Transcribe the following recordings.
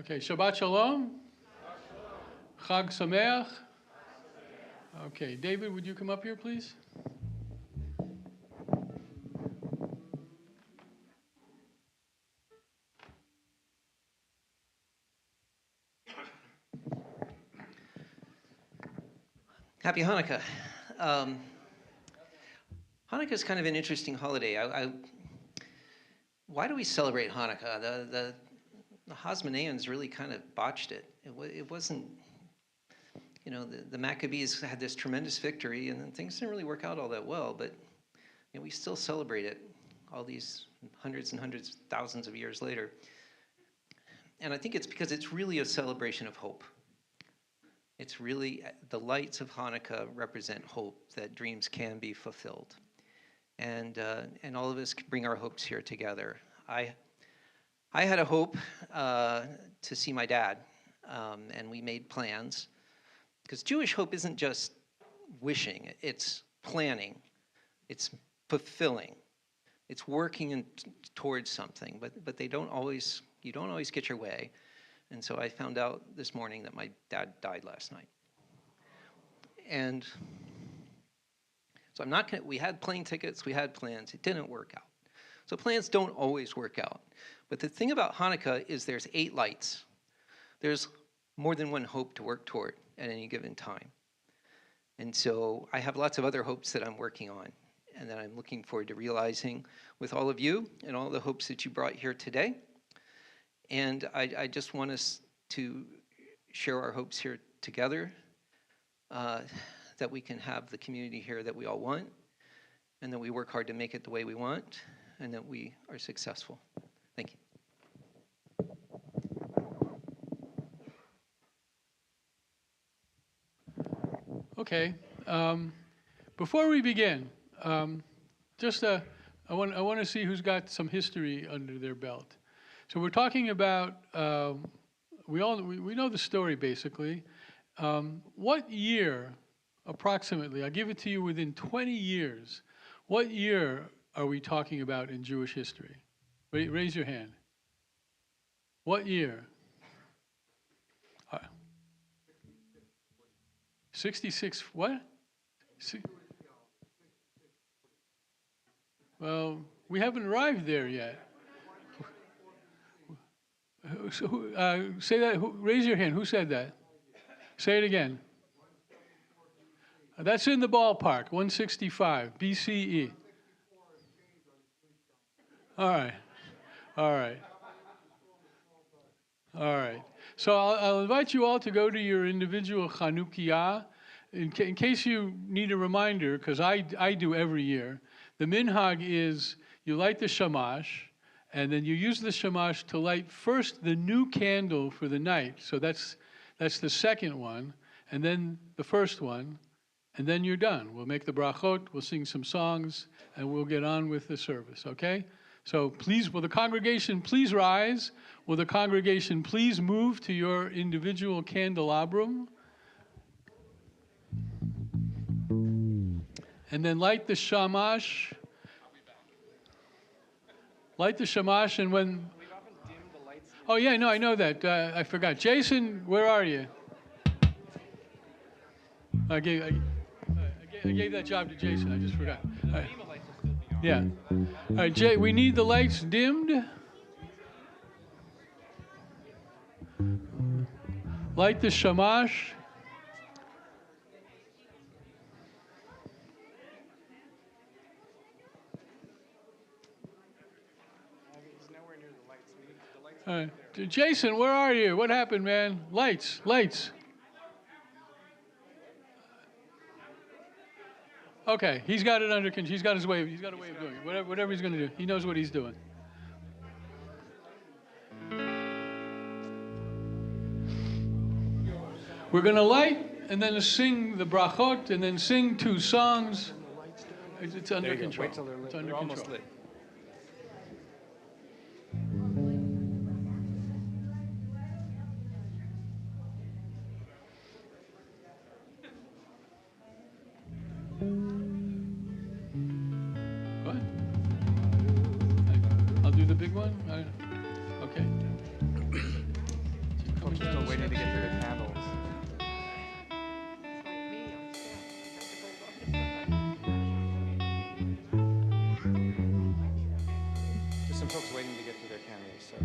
Okay, Shabbat Shalom. Chag Sameach. Okay, David, would you come up here, please? Happy Hanukkah. Hanukkah is kind of an interesting holiday. Why do we celebrate Hanukkah? The Hasmoneans really kind of botched it. It wasn't, the Maccabees had this tremendous victory, and then things didn't really work out all that well, but we still celebrate it all these hundreds and hundreds, thousands of years later. And I think it's because it's really a celebration of hope. It's really, the lights of Hanukkah represent hope that dreams can be fulfilled. And all of us bring our hopes here together. I had a hope to see my dad, and we made plans. Because Jewish hope isn't just wishing, it's planning, it's fulfilling, it's working towards something, but you don't always get your way. And so I found out this morning that my dad died last night. And so we had plane tickets, we had plans, it didn't work out. So plans don't always work out. But the thing about Hanukkah is there's 8 lights. There's more than one hope to work toward at any given time. And so I have lots of other hopes that I'm working on and that I'm looking forward to realizing with all of you and all the hopes that you brought here today. And I just want us to share our hopes here together, that we can have the community here that we all want, and that we work hard to make it the way we want, and that we are successful. Thank you. Okay. Before we begin, I want to see who's got some history under their belt. So we're talking about, we know the story basically. What year, approximately, I'll give it to you within 20 years, what year are we talking about in Jewish history? Raise your hand. What year? 66, what? Well, we haven't arrived there yet. Say that, raise your hand, who said that? Say it again. That's in the ballpark, 165, BCE. All right. So I'll invite you all to go to your individual Chanukah. In case you need a reminder, because I do every year, the minhag is you light the shamash, and then you use the shamash to light first the new candle for the night. So that's the second one, and then the first one, and then you're done. We'll make the brachot, we'll sing some songs, and we'll get on with the service, okay? So please, will the congregation please rise? Will the congregation please move to your individual candelabrum? And then light the shamash. Light the shamash, and when... We've often dimmed the lights. Oh, yeah, no, I know that. I forgot. Jason, where are you? I gave that job to Jason. I just forgot. The beam of lights will still be on. Yeah. All right, Jay, we need the lights dimmed. Light the shamash. He's nowhere near the lights. We need the lights. All right. Jason, where are you? What happened, man? Lights. Okay, he's got it under control. He's got a way of doing it. Whatever he's going to do, he knows what he's doing. We're going to light and then sing the brachot and then sing 2 songs. It's under control. Wait till they're lit. It's under They're almost control. lit. What? I'll do the big one? Okay. folks are still waiting to get to their candles. There's some folks waiting to get to their candles, so.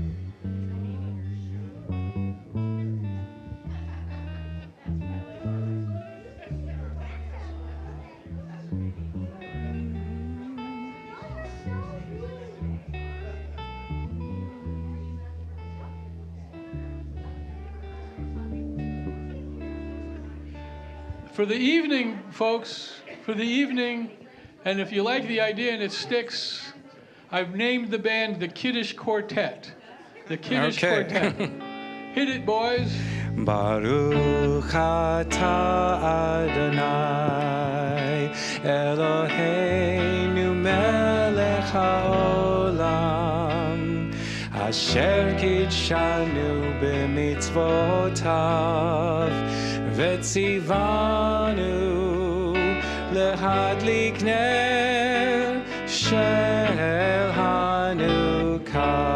For the evening, folks, for the evening, and if you like the idea and it sticks, I've named the band the Kiddush Quartet. The Kiddush Quartet. Hit it, boys. Baruch atah Adonai Eloheinu melech haolam asher kidshanu b'mitzvotav v'tzivanu lehadlik ner shel Chanukah.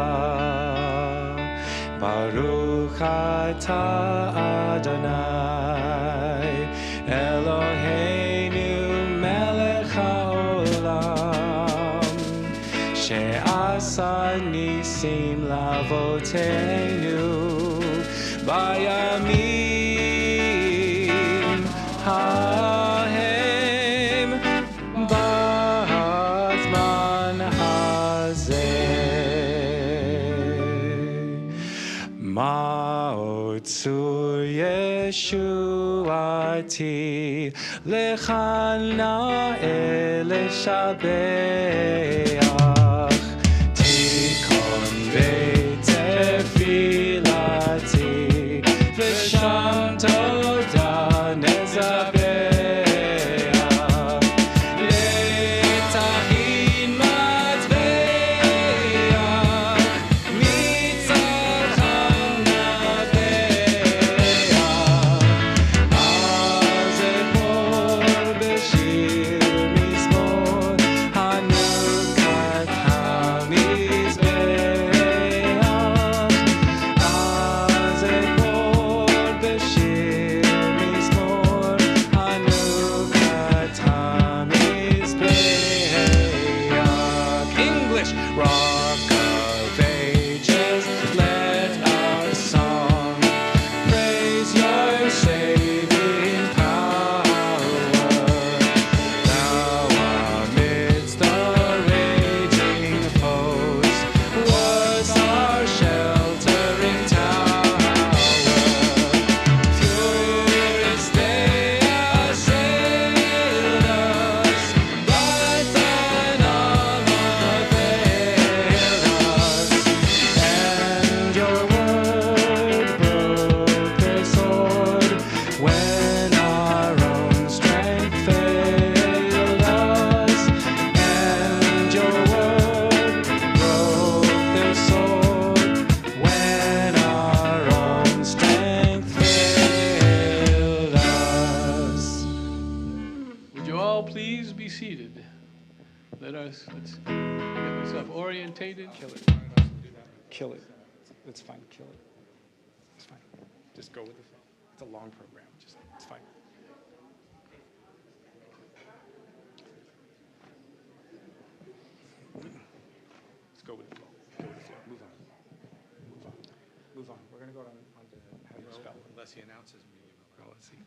Baruch atah Adonai Eloheinu melech haolam she'asa nisim lavoteinu bayamim hahem bazman hazeh. Ma'otzur Yeshuati lechana eleshabeach tikon be'tefilati v'sham toda nezabeach letahin matveach mitzalchan nabeach azekor b'shir mizmor hanukat hamizbeach azekor b'shir mizmor hanukat hamizbeach. English, Rock of Ages, let our song praise your saving power. Thou amidst the raging foes was our sheltering tower. Furious they assailed us, but thine arm availed us, and your word broke their sword when our own strength failed us, and your word broke their sword when our own strength failed us. Would you all please be seated? Let's get myself orientated. Kill it. Kill it. It's fine. Kill it. It's fine. Just go with it. It's a long program. Just, it's fine. Let's go with the flow. Go with the flow. Move on. Move on. Move on. We're going to go on to how you spell. Unless he announces me, you will. Well, let's see.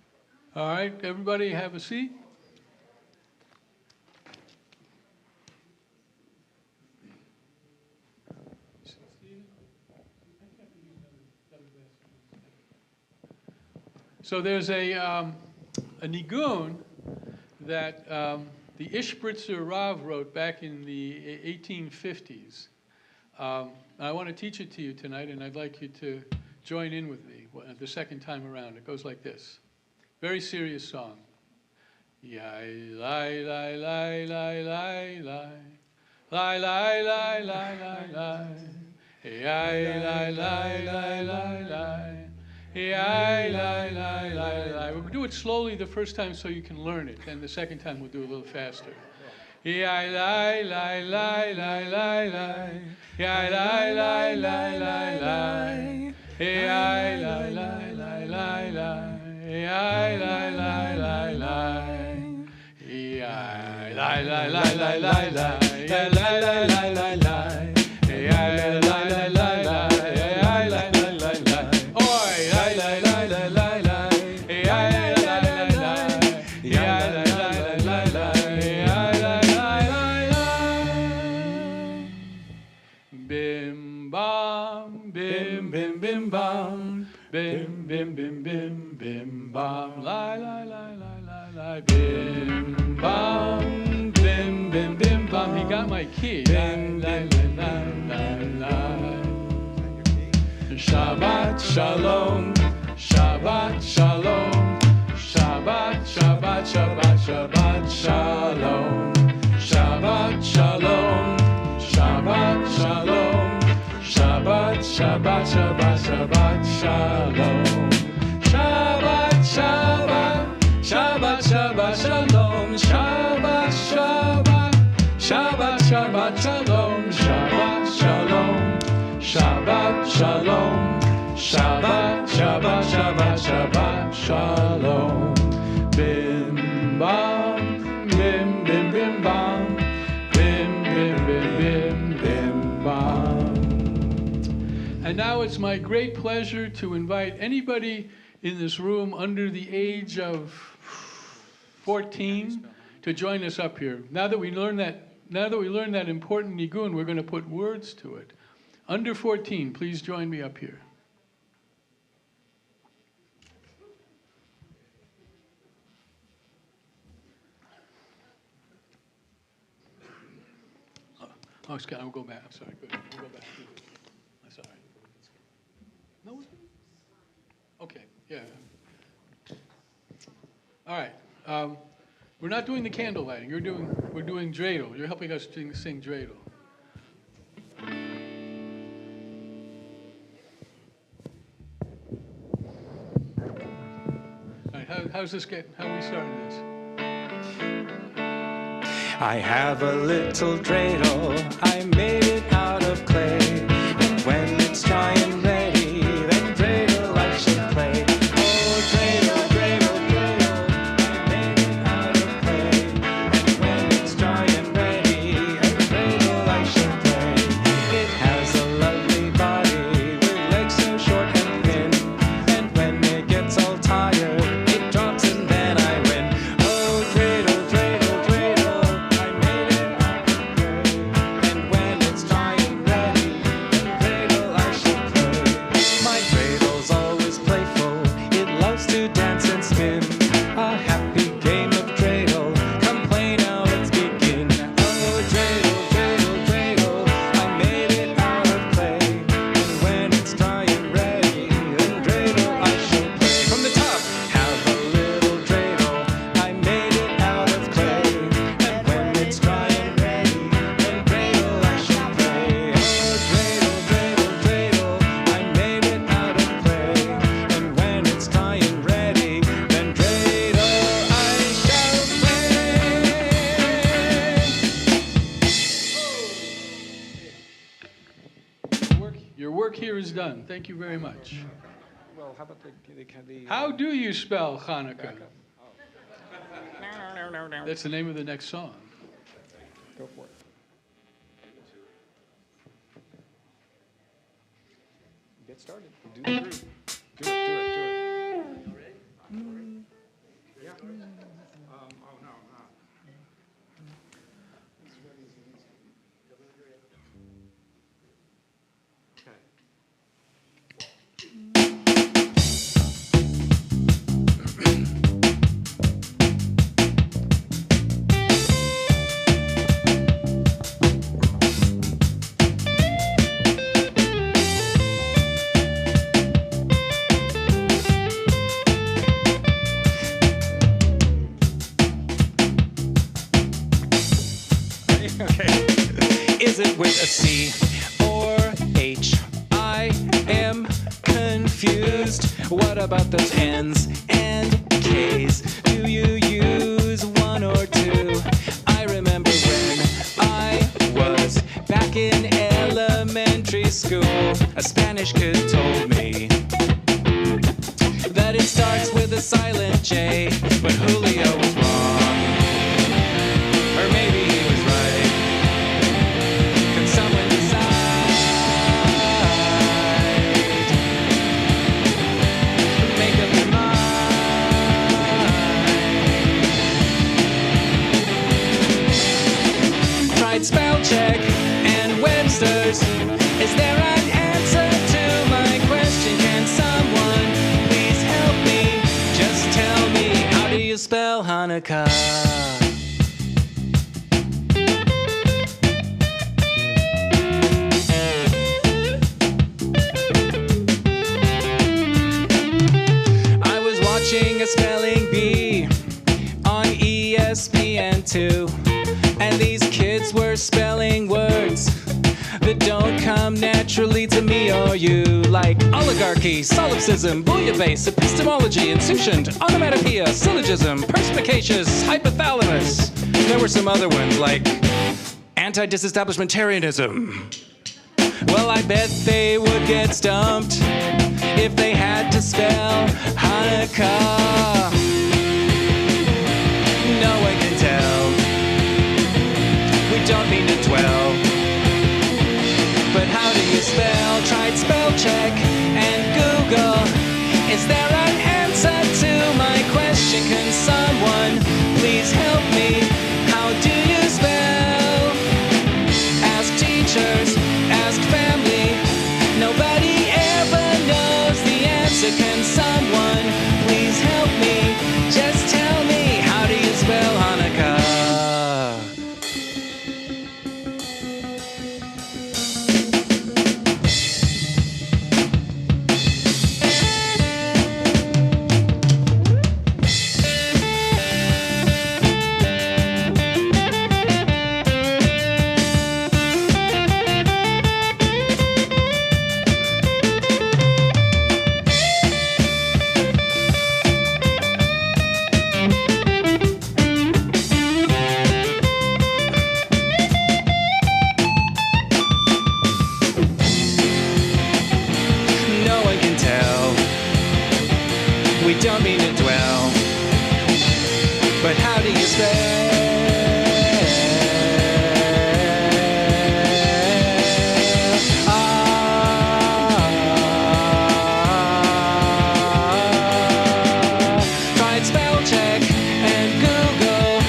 All right, everybody have a seat. So there's a nigun that the Ishbritzer Rav wrote back in the 1850s. I want to teach it to you tonight, and I'd like you to join in with me the second time around. It goes like this. Very serious song. Yai lai lai lai lai lai lai lai lai lai lai lai lai yai lai lai lai lai lai yai lai lai lai lai. We'll do it slowly the first time so you can learn it, and the second time we'll do it a little faster. Yai lai lai lai lai lai lai yai lai lai lai lai lai Hey, I, li, li, li, li, li. Hey, I, li, li, li, li. Hey, I, li, li, li, li, li, li. Hey, li, li, li, li, li. Hey, I, li, li, li, li. Hey, I, li, li, li, li. Oi, li, li, li, li, li, li. Hey, I, li, li, li, li. Hey, I, li, li, li, li, li. Hey, I, li, li, li, li. Bim bam, bim bim bim bam, bim bim bim bim bim bam, lie lie lie lie lie lie, bim bam, bim bim bim bam. He got my key. Bim lie lie lie lie lie. Shabbat shalom, Shabbat shalom, Shabbat Shabbat Shabbat Shabbat shalom, Shabbat shalom. Shabbat shalom, Shabbat Shabbat Shabbat Shabbat shalom, Shabbat Shabbat Shabbat Shabbat shalom, Shabbat Shabbat Shabbat Shabbat shalom, Shabbat shalom, Shabbat shalom, Shabbat Shabbat Shabbat Shabbat shalom, bim bam, bim bim bim bam. And now it's my great pleasure to invite anybody in this room under the age of 14 to join us up here. Now that we learned that important nigun, we're going to put words to it. Under 14, please join me up here. Oh, Scott, we'll go back. I'm sorry. Good. We'll go back. I'm sorry. No? Okay, yeah. All right. We're not doing the candle lighting. We're doing dreidel. You're helping us sing dreidel. All right, how are we starting this? I have a little dreidel, I made it out of clay. And when it's dry and ready, then dreidel I shall play. Oh, dreidel, dreidel, dreidel, I made it out of clay. And when it's dry and ready, then dreidel I shall play. It has a lovely body with legs so short and thin. And when it gets all tired, it drops and then I win. Oh, dreidel, dreidel, dreidel. Your work here is done. Thank you very much. Well, how about the How do you spell Chanukah? backup? That's the name of the next song. Go for it. Get started. Do the groove. Do it. Yeah. Oh, no. Okay. Is it with a C or H? I am confused. What about those N's and K's? Do you use one or two? I remember when I was back in elementary school. school, a Spanish kid told me that it starts with a silent J, but Julio was wrong. Or maybe he was right. Can someone decide? Make up your mind. Tried spell check and Webster's. Is there an answer to my question? Can someone please help me? Just tell me, how do you spell Hanukkah? I was watching a spelling bee on ESPN2, and these kids were spelling words that don't come naturally to me or you, like oligarchy, solipsism, bouillabaisse, epistemology, insouciant, onomatopoeia, syllogism, perspicacious, hypothalamus. There were some other ones, like anti-disestablishmentarianism. Well, I bet they would get stumped if they had to spell Hanukkah. No one can tell. We don't mean to dwell. But how do you spell? Tried spell check and Google. Is there an answer to my question? Can someone please help me? How do you spell? Ask teachers, ask family. Nobody ever knows the answer. Can someone please help me? Just tell me, how do you spell Hanukkah? Don't mean to dwell, but how do you spell? Tried spell check and Google.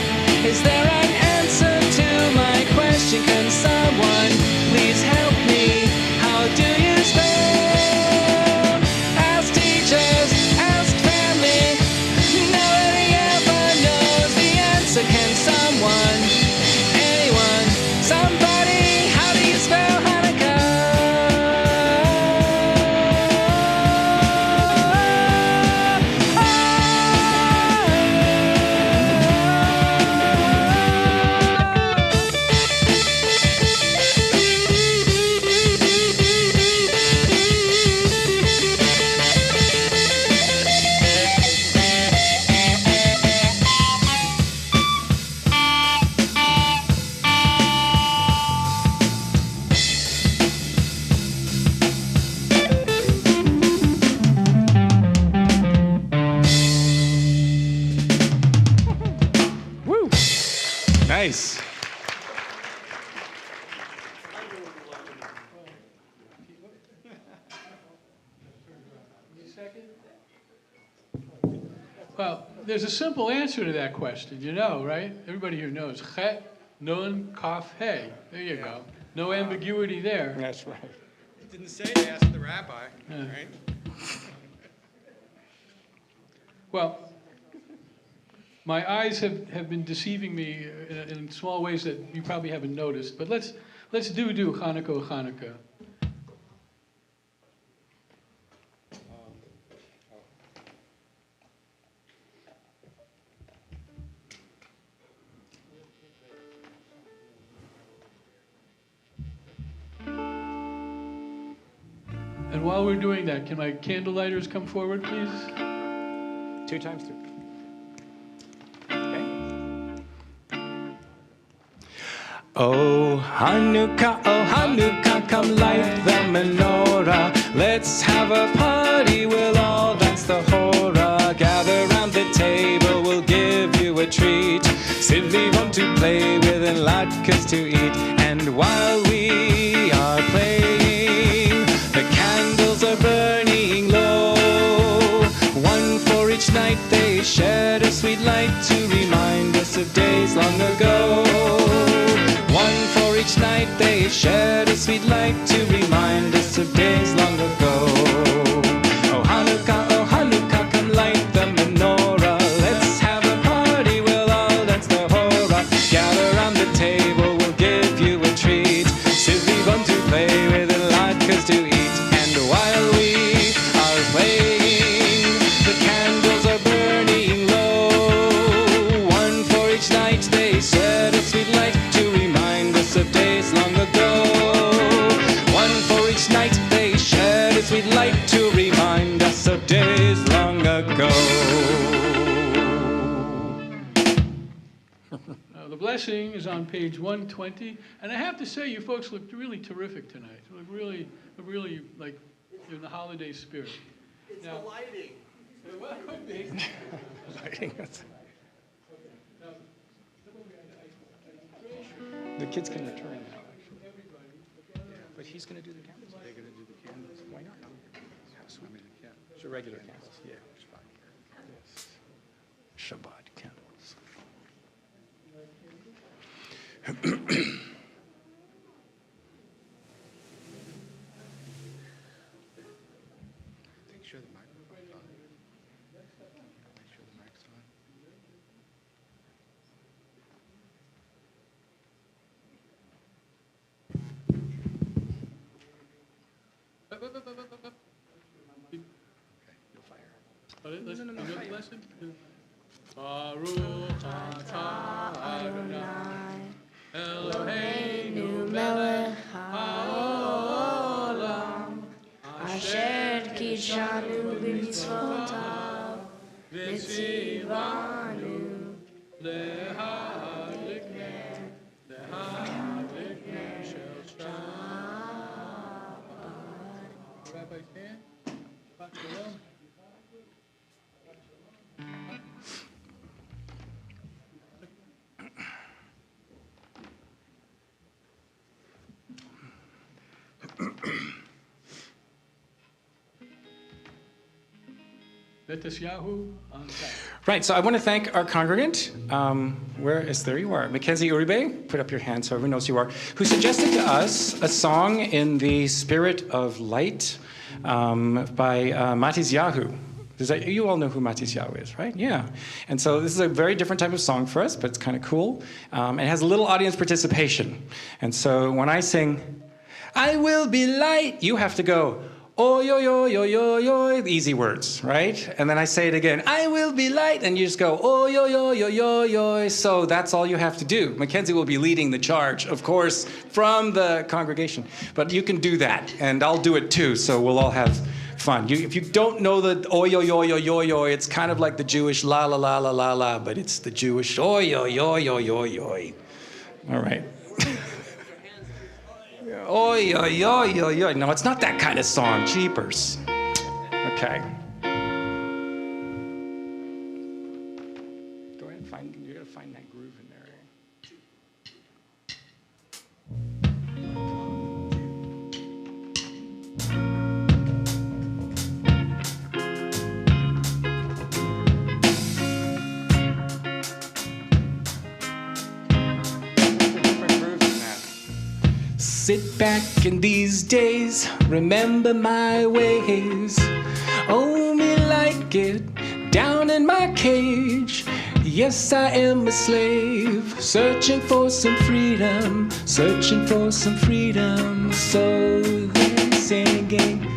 Is there an answer to my question? Can someone please help me? How do you spell? Ask teachers, ask family. Nobody ever knows the answer. Can someone, anyone, somebody, how do you spell Hanukkah? Woo! Nice. Well, there's a simple answer to that question, you know, right? Everybody here knows. Chet, nun, kaf, hey. There you go. No ambiguity there. That's right. It didn't say to ask the rabbi, Yeah. right? Well, my eyes have been deceiving me in small ways that you probably haven't noticed. But let's do Chanukah, Chanukah. And while we're doing that, can my candle lighters come forward, please? 2 times 3. Okay. Oh Hanukkah, come light the menorah. Let's have a party, we'll all dance the hora. Gather round the table, we'll give you a treat. Sit on to play with and latkes to eat. And while we are playing, the candles are burning low. One for each night they shed a sweet light to remind us of days long ago. One for each night they shed a sweet light to remind us of days long ago. Oh Hanukkah, come light the menorah. Let's have a party, we'll all dance the hora. Gather round the table, we'll give you a treat. Sivivon to play with and latkes to eat. And while we are playing, the candles are burning low. One for each night they shed a sweet light to remind us of days long ago. One for each night they shed a sweet light to remind us of days long ago. The blessing is on page 120, and I have to say, you folks looked really terrific tonight. You look really like you're in the holiday spirit. It's the lighting. Well, it could be. The kids can return now, actually. But he's going to do the candles. Are they going to do the candles? Why not? Yes, I mean, yeah. So regular candles. Yeah, it's fine. Yes. Shabbat candles. Make sure the microphone's on. Make sure the mic's on. Okay, you'll fire. Let's do the lesson. Baruch atah Adonai Eloheinu melech haolam Asher kishanu b'mitzvotav v'tzivanu Lehadlik shel Shabbat. Rabbi Stan? Shabbat shalom. Yahu on time. Right, so I want to thank our congregant. Where is, there you are. Mackenzie Uribe, put up your hand so everyone knows who you are, who suggested to us a song in the spirit of light by Matisyahu. You all know who Matisyahu is, right? Yeah. And so this is a very different type of song for us, but it's kind of cool. It has a little audience participation. And so when I sing, I will be light, you have to go, oh, yo, yo, yo, yo, yo, easy words, right? And then I say it again, I will be light, and you just go, oh, yo, yo, yo, yo, yo. So that's all you have to do. Mackenzie will be leading the charge, of course, from the congregation. But you can do that, and I'll do it too, so we'll all have fun. If you don't know the oh, yo, yo, yo, yo, yo, it's kind of like the Jewish la, la, la, la, la, la, but it's the Jewish oh, yo, yo, yo, yo, yo. All right. Oi, oi, oi, oi, oi. No, it's not that kind of song. Jeepers. Okay. Go ahead and find, you gotta find that groove in there. Sit back in these days, remember my ways. Oh, me like it, down in my cage. Yes, I am a slave, searching for some freedom, searching for some freedom. So then singing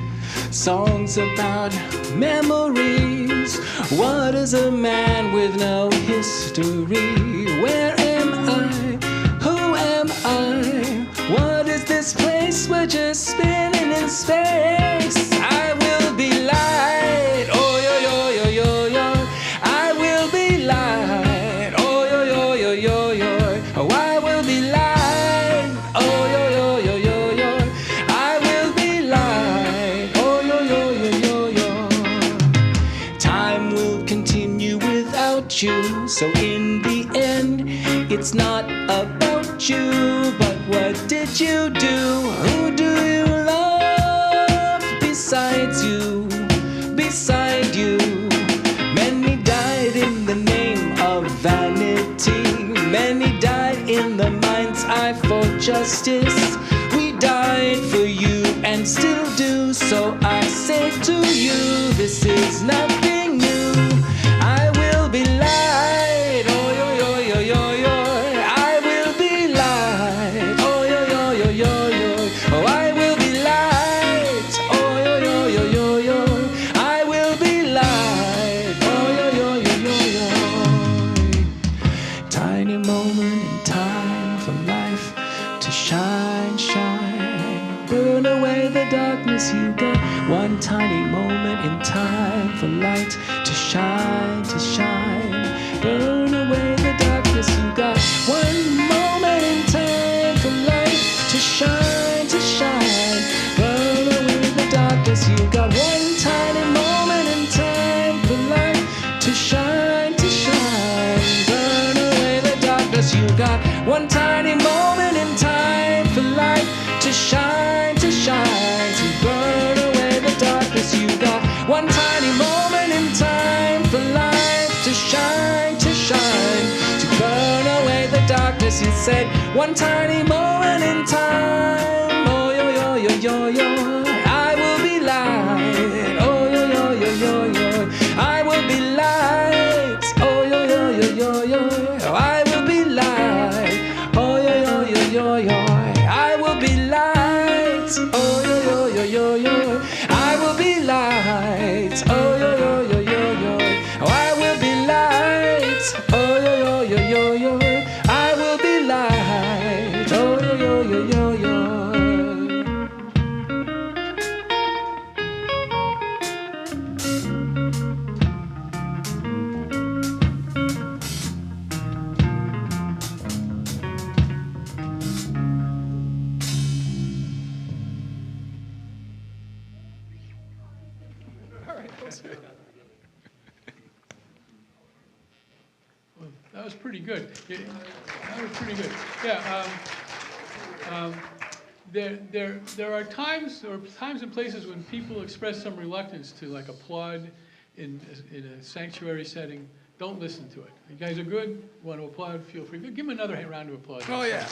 songs about memories. What is a man with no history? Where am I? Who am I? What is this place? We're just spinning in space. I will be light. Oh, yo, yo, yo, yo, yo. I will be light. Oh, yo, yo, yo, yo, yo. Oh, I will be light. about you. So in the end, it's not about you, but what did you do? Who do you love besides you? Beside you, many died in the name of vanity. Many died in the mind's eye for justice. We died for you and still do. So I say to you, this is nothing new. I will be light, oh yo yo yo yo yo. I will be light, oh yo yo yo yo yo. Oh, I will be light, oh yo yo yo yo yo. I will be light, oh yo yo yo yo yo. Tiny moment in time for life to shine, shine. Burn away the darkness you got. One tiny moment in time for light to shine, to shine. Burn away the darkness you got. One moment in time for light to shine, to shine. Burn away the darkness you got. One tiny moment in time for light to shine, to shine. Burn away the darkness you got. One tiny moment in time for light to shine, to shine. To burn away the darkness you got. One tiny moment in time for light to shine, to shine. To burn away the darkness, you said. One tiny moment in time. Oh yo yo yo yo yo. I will be light. Oh yo yo yo yo yo. I will be light. Oh yo yo yo yo yo. I will be light. Oh yo yo yo yo yo. I will be light. Oh yo yo yo yo yo. I will be light. Oh yo yo yo yo yo. Oh, I will be light. Oh yo yo yo yo yo. I will be light. Oh yo yo yo yo yo. That was pretty good. Yeah, that was pretty good. Yeah. There are times and places when people express some reluctance to like applaud in a sanctuary setting. Don't listen to it. You guys are good. Want to applaud? Feel free. Give them another round of applause. Oh, yeah.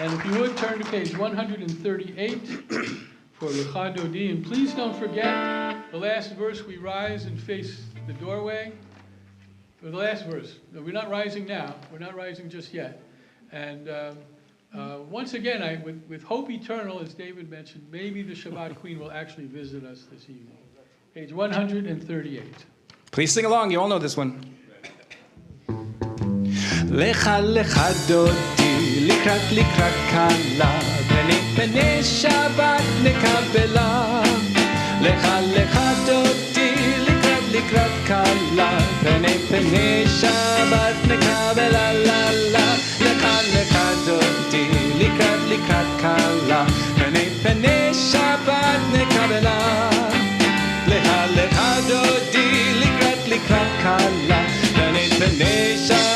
And if you would turn to page 138 for Lecha Dodi, and please don't forget the last verse. We rise and face the doorway. For the last verse, no, we're not rising now. We're not rising just yet. And once again, with hope eternal, as David mentioned, maybe the Shabbat Queen will actually visit us this evening. Page 138. Please sing along. You all know this one. Lecha lecha dodi, likrat likrat kala, pnei pnei Shabbat nekabela. Lecha lecha dodi, likrat likrat kala, pnei pnei Shabbat nekabela la la. Lecha lecha dodi, likrat likrat kala, pnei pnei Shabbat nekabela. Lecha lecha dodi, likrat likrat kala, pnei pnei Shabbat.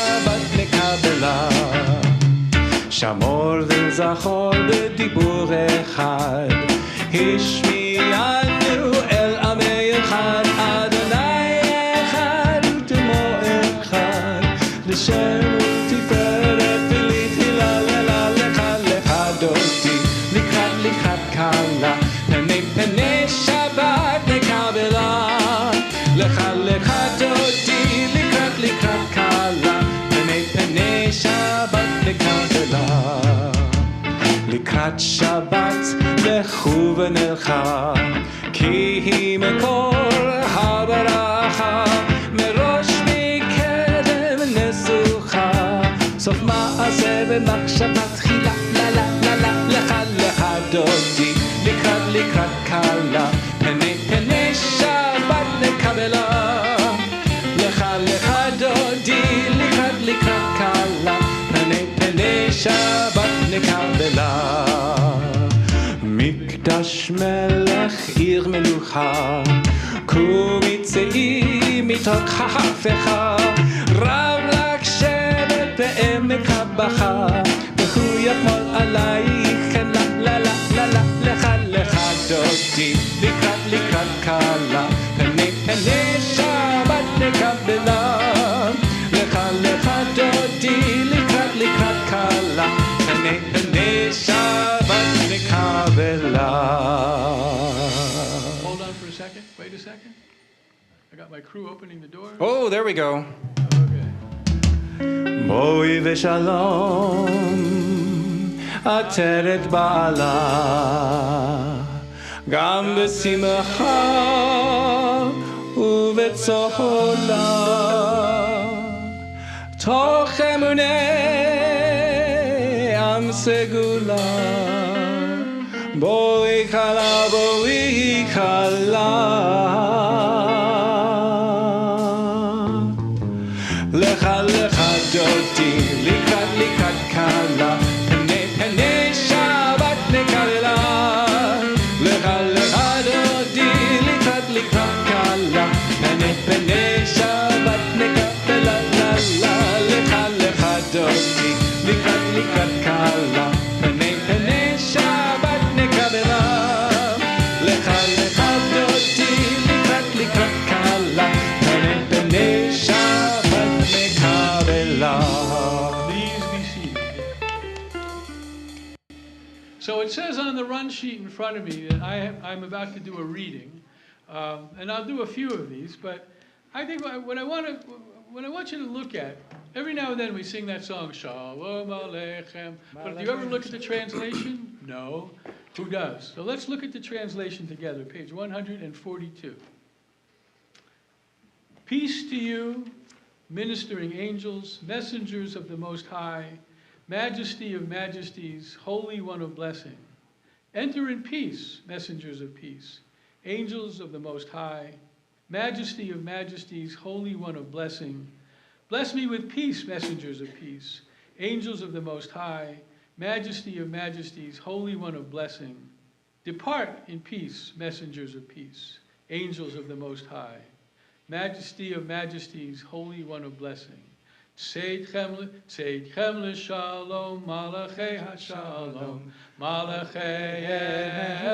שמור וזכור בדיבור אחד, השמיענו אל עמי אחד, אדוני אחד ותמו אחד, לשם ותפארת ולתהילה לך לך דודי, לקראת לקראת קלה, פני פני שבת נקבלה, לך לך דודי, לקראת לקראת קלה, פני שבת נקבלה. לקראת שבת לכו ונלכה, כי היא מקור הברכה, מראש מקדם נסוכה, סוף מעשה במחשבה תחילה, לה לה לה לה, לך לך דודי, לקראת לקראת קלה, פני פני שבת נקבלה. לך לך דודי, לקראת לקראת קלה, פני פני שבת נקבלה. מקדש מלך עיר מלוכה קומי צאי מתוך ההפכה רב לך שבט בעמק הבכה והוא יפול עלייך כן לה לך דודי לקראת קלה פני שבת נקבלה לך דודי לקראת קלה פני שבת נקבלה. Hold on for a second. Wait a second. I got my crew opening the door. Oh, there we go. Okay. בואי ושלום עטרת בעלה גם בשמחה ובצהלה תוך אמוני עם סגולה בואי כלה לך דודי לקראת קלה פני שבת נקבלה לך דודי לקראת קלה פני שבת נקבלה לך דודי לקראת קלה פני שבת נקבלה לך דודי לקראת קלה פני שבת נקבלה. Please be seated. So it says on the run sheet in front of me that I'm about to do a reading, and I'll do a few of these. But I think what I want you to look at, every now and then we sing that song Shalom Aleichem. But do you ever look at the translation? No. Who does? So let's look at the translation together. Page 142. Peace to you, ministering angels, messengers of the Most High, Majesty of majesties, Holy One of blessing. Enter in peace, messengers of peace, angels of the Most High, Majesty of majesties, Holy One of blessing. Bless me with peace, messengers of peace, angels of the Most High, Majesty of majesties, Holy One of blessing. Depart in peace, messengers of peace, angels of the Most High, Majesty of majesties, Holy One of blessing. Tzeidchem l'shalom, malachei ha'shalom, malachei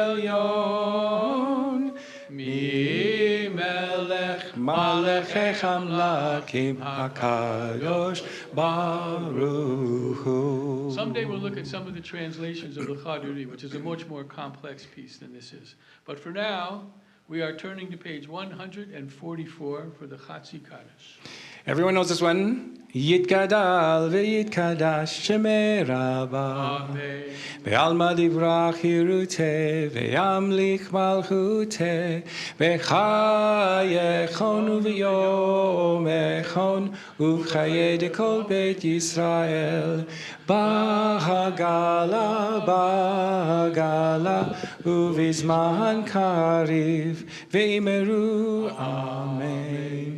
elyon, mi melech malachei chamlakim hakadosh baruch hu. Someday we'll look at some of the translations of the Chaduri, which is a much more complex piece than this is. But for now, we are turning to page 144 for the Chatzi Kaddish. Everyone knows this one. Yitgadal v'yitkadash shemei rabba Amen. ve'alma divrach hirute ve'yamlich malchute ve'chayechon u'v'yomechon u'chaye dekol beit Yisrael ba'gala u'vizman kariv ve'imeru amen.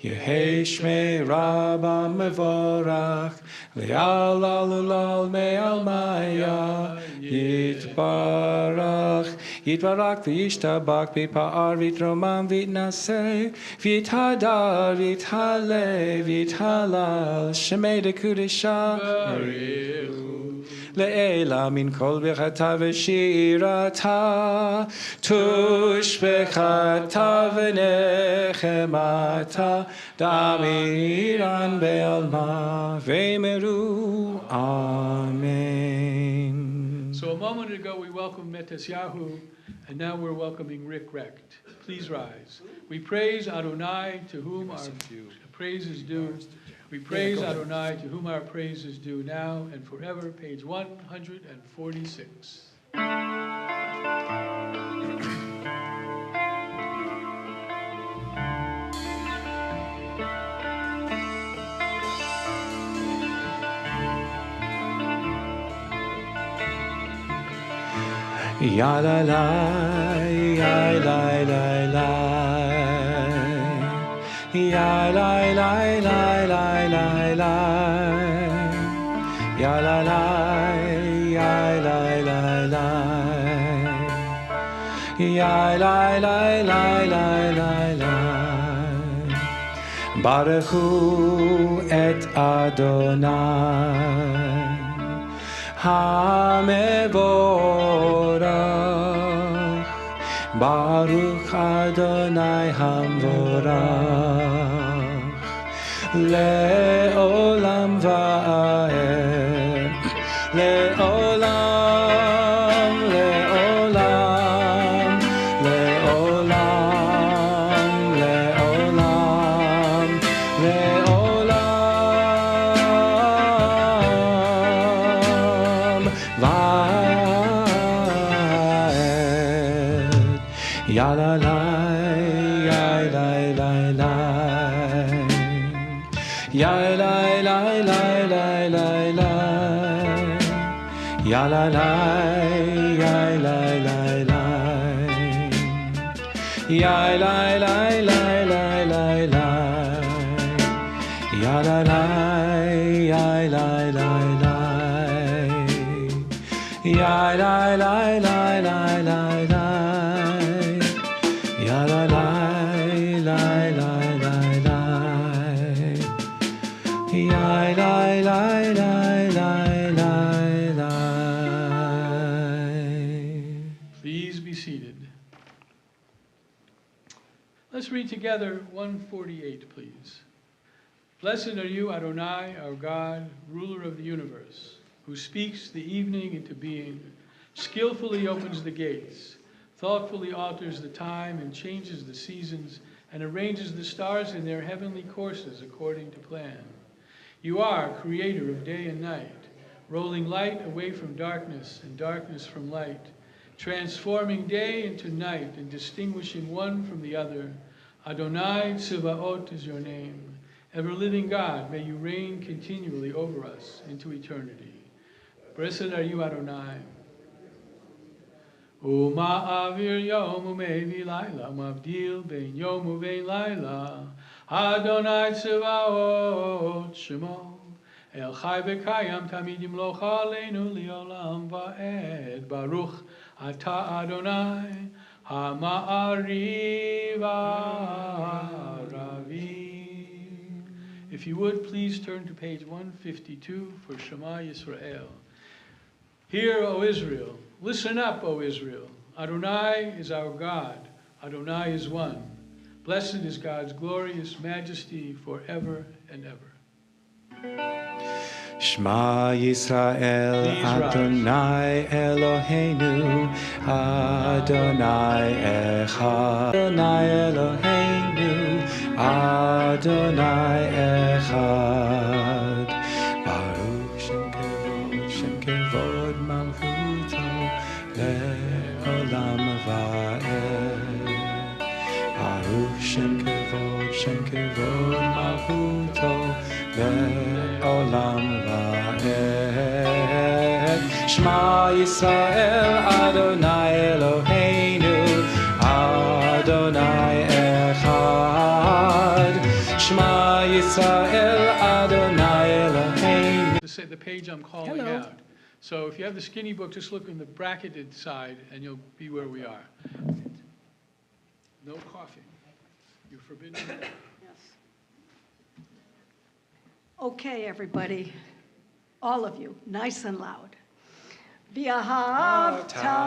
Yehei shmei Rabba mevorach le'al alulal me'al maya yitbarach v'yishtabach v'yipa'ar v'yitromam v'yitnaseh v'yithadar v'yithale v'yithalal shemei dekudesha Le'ela min kol bechata v'shirata tush bechata v'nechemata damiran be'alma ve'meru amen. So a moment ago we welcomed Metasyahu, and now we're welcoming Rick Recht. Please rise. We praise Adonai, to whom our praise is due. We praise Adonai, to whom our praise is due now and forever. Page 146. Ya la la, ya la la la, ya la la la la la la, ya la la, ya la la la. Yai lai lai lai lai lai lai. Baruch hu et Adonai HaMevorach. Baruch Adonai HaMevorach Le'olam va'ed. Le'olam, le'olam, le'olam, le'olam, le'olam va'ed. Yalalai, yai lai lai. Yai lai lai lai lai lai lai. Ya la la, ya la la la, ya la la la la la la, ya la la, ya la la la, ya la la la la la la, ya la la la la la la, ya la la la la la. Please be seated. Let's read together 148, please. Blessed are you, Adonai, our God, ruler of the universe, who speaks the evening into being, skillfully opens the gates, thoughtfully alters the time and changes the seasons, and arranges the stars in their heavenly courses according to plan. You are creator of day and night, rolling light away from darkness and darkness from light, transforming day into night and distinguishing one from the other. Adonai Tzivaot is your name. Ever-living God, may you reign continually over us into eternity. Blessed are you, Adonai. Uma'avir yom u'mevi laila, mavdil bein yom u'bein laila. Adonai Tzivaot Shemo. El chai v'kayam tamid yimloch aleinu li'olam va'ed. Baruch Ata Adonai Ha'ma'ariv Aravim. If you would, please turn to page 152 for Shema Yisrael. Hear, O Israel. Listen up, O Israel. Adonai is our God. Adonai is one. Blessed is God's glorious majesty forever and ever. Shema Yisrael, Please rise. Adonai Eloheinu, Adonai Echad. Adonai Eloheinu, Adonai Echad. Baruch Shem Kevod Malchuto, Le'olam va'ed. Baruch Shem Kevod Malchuto, Le'olam va'ed. Shema Yisrael, Adonai Eloheinu, Adonai Echad. Shema Yisrael, Adonai Eloheinu. To say the page I'm calling out. So if you have the skinny book, just look in the bracketed side and you'll be where we are. No coughing. You're forbidden. Okay, everybody, all of you, nice and loud. V'ahavta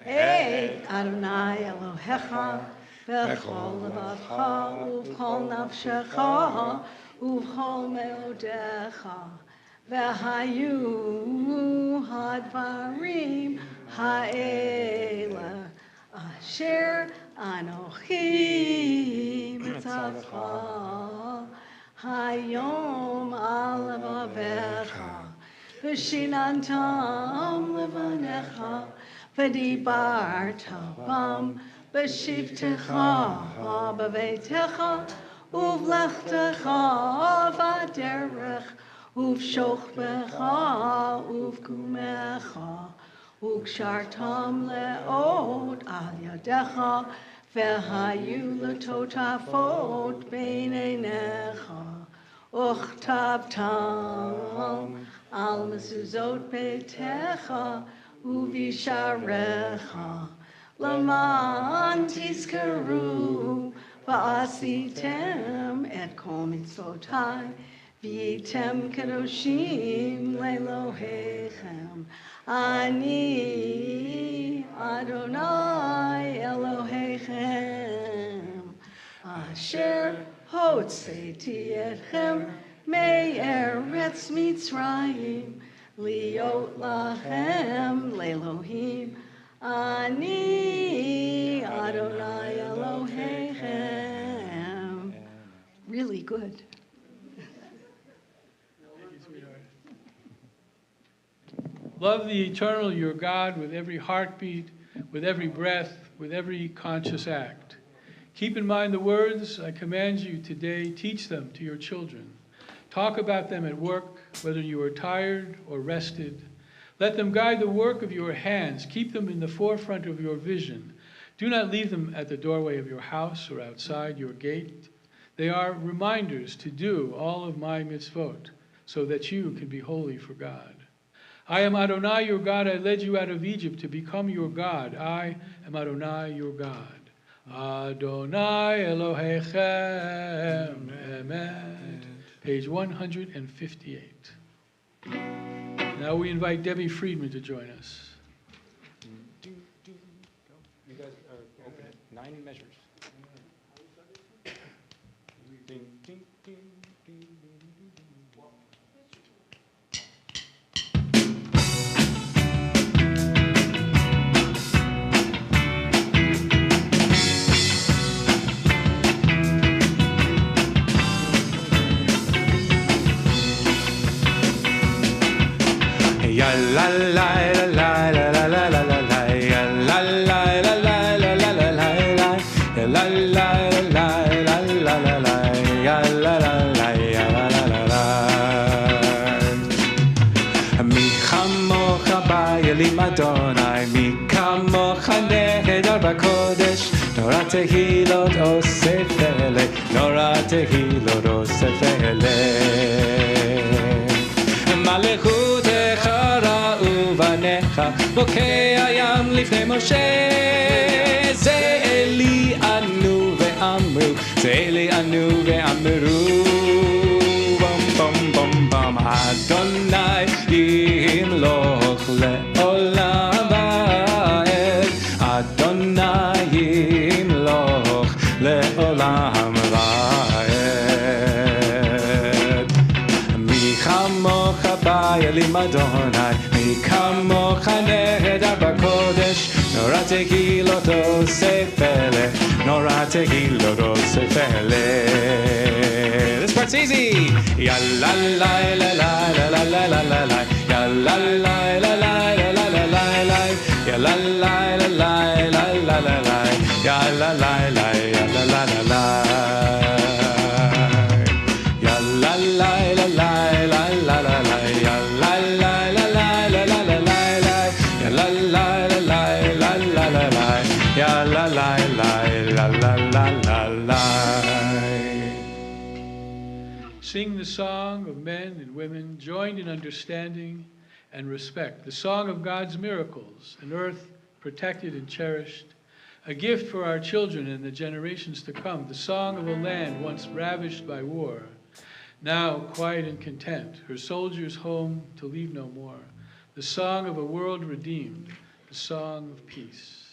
et Adonai Elohecha b'chol levavcha u'b'chol nafshecha u'b'chol meodecha v'hayu hadvarim ha'ela asher anochi mitzavcha Hayom al levavecha, v'shinantam levanecha, v'dibarta bam, v'shivtecha b'veitecha, uv'lechtecha v'derech, uv'shochbecha uv'kumecha, ug'shartam le'od al yadecha, v'hayu l'totafot b'neinecha. Uchtabtam al mezuzot beitecha uvisharecha למען תזכרו ועשיתם את כל מצוותיי, והייתם קדושים לאלוהיכם. אני אדוני אלוהיכם, אשר הוצאתי אתכם מארץ מצרים, להיות לכם לאלוהים. אני אדוני אלוהיכם. Really good. Love the eternal, your God, with every heartbeat, with every breath, with every conscious act. Keep in mind the words I command you today. Teach them to your children. Talk about them at work, whether you are tired or rested. Let them guide the work of your hands. Keep them in the forefront of your vision. Do not leave them at the doorway of your house or outside your gate. They are reminders to do all of my mitzvot, so that you can be holy for God. I am Adonai, your God. I led you out of Egypt to become your God. I am Adonai, your God. Adonai Elohechem. Amen. Page 158. Now we invite Debbie Friedman to join us. You guys are open at 9 measures. Ding, ding, ding, ding, ding, ding, ding. Ya la la la la la la la la la ya la la la la la la la la ya la la la la la la la ya la la la ya la la la Mi kamocha ba'elim Adonai mi kamocha nehedar b'kodesh Nora tehilot osef ele Nora tehilot osef ele מלכותך ראו בניך, בוקע ים לפני משה. זה אלי ענו ואמרו, זה אלי ענו ואמרו. בום בום בום בום, אדוני ימלוך לעולם ועד. אדוני ימלוך לעולם ועד. כמוך בa'elim Adonai, מי כמוך נהדר בקודש, נורא תהילות עושה פלא, נורא תהילות עושה פלא. This part's easy. Ya la la la la la la la la la la, ya la la la la la la la la la, ya la la la la la la la la, ya la la la ya la la la la. Ya la la la la la la la la ya la la la la la la la la la ya la la la la la la la la ya la la la la la la la la. Sing the song of men and women joined in understanding and respect, the song of God's miracles, an earth protected and cherished, a gift for our children and the generations to come, the song of a land once ravished by war, now quiet and content, her soldiers home to leave no more, the song of a world redeemed, the song of peace.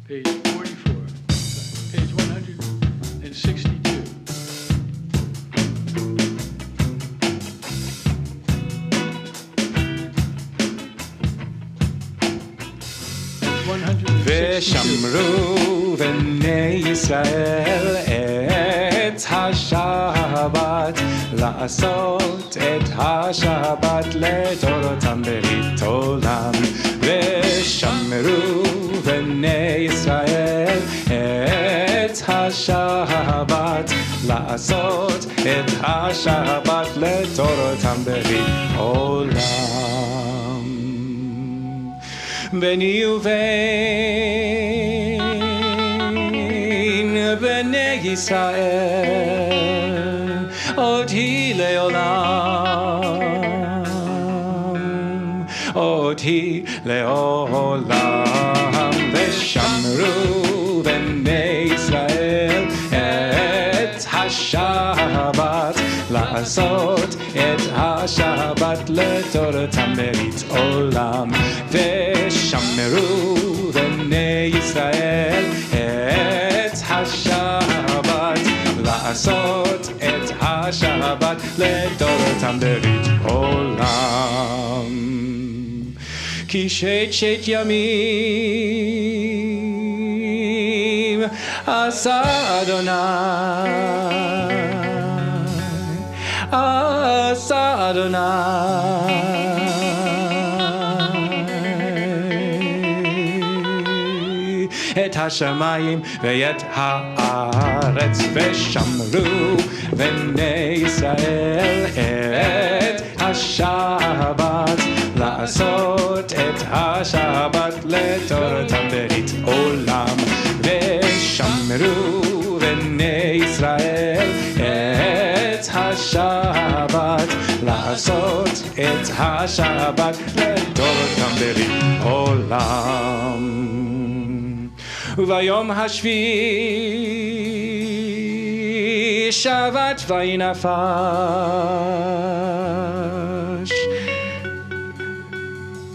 Page 44, page 162. ושמרו בני ישראל את השבת, לעשות את השבת לדורותם ברית עולם. ושמרו בני ישראל את השבת, לעשות את השבת לדורותם ברית עולם. בני ובין בני ישראל אותי לעולם, אותי לעולם. ושמרו בני ישראל את השבת, לעשות את השבת לתורתם ברית עולם. ושמרו בני ישראל את השבת, לעשות את השבת לתורתם ברית עולם. כי שת ימים עשה אדוני, עשה אדוני, את השמיים ואת הארץ. ושמרו בני ישראל את השבת, לעשות את השבת לתורתם ברית עולם. ושמרו בני ישראל את השבת, לעשות את השבת לתורתם ברית עולם. וביום השביעי שבת ויהי נפש,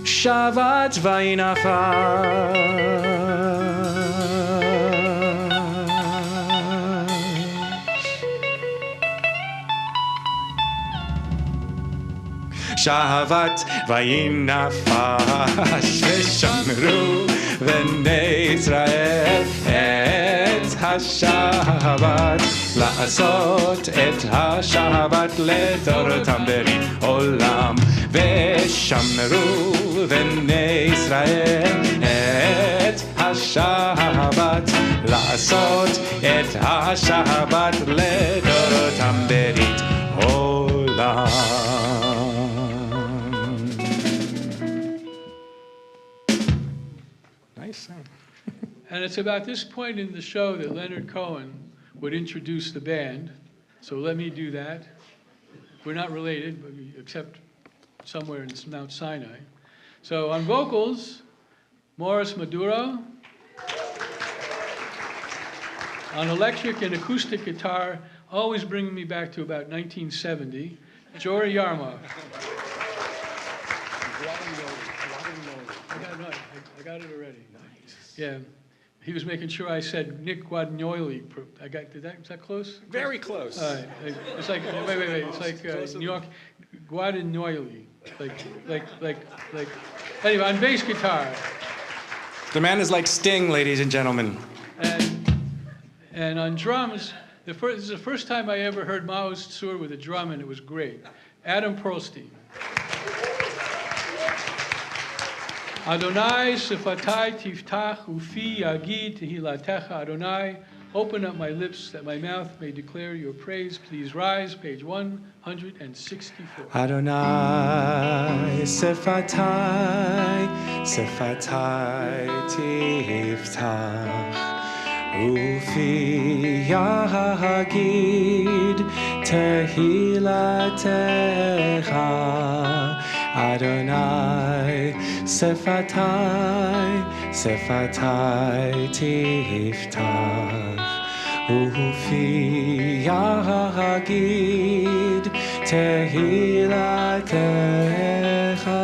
שבת ויהי נפש. שבת ויהי נפש, ושמרו בני ישראל את השבת, לעשות את השבת לתורתם ברית עולם. ושמרו בני ישראל את השבת, לעשות את השבת לתורתם ברית עולם. And it's about this point in the show that Leonard Cohen would introduce the band. So let me do that. We're not related, but except somewhere in Mount Sinai. So on vocals, Morris Maduro. On electric and acoustic guitar, always bringing me back to about 1970, Jory Yarmov. I got it already. Yeah. He was making sure I said Nick Guadagnoli. Is that close? Very close. All right. It's like, wait. It's like New York, Guadagnoli. Anyway, on bass guitar. The man is like Sting, ladies and gentlemen. And on drums, this is the first time I ever heard Mao's Tzur with a drum, and it was great. Adam Perlstein. Adonai sifatai tiftach ufi yagid tehilatecha. Adonai, open up my lips that my mouth may declare your praise. Please rise, page 164. Adonai sifatai, sifatai tiftach ufi yagid tehilatecha. Adonai sefatai, sefatai tiftach ufi yagid tehilatecha.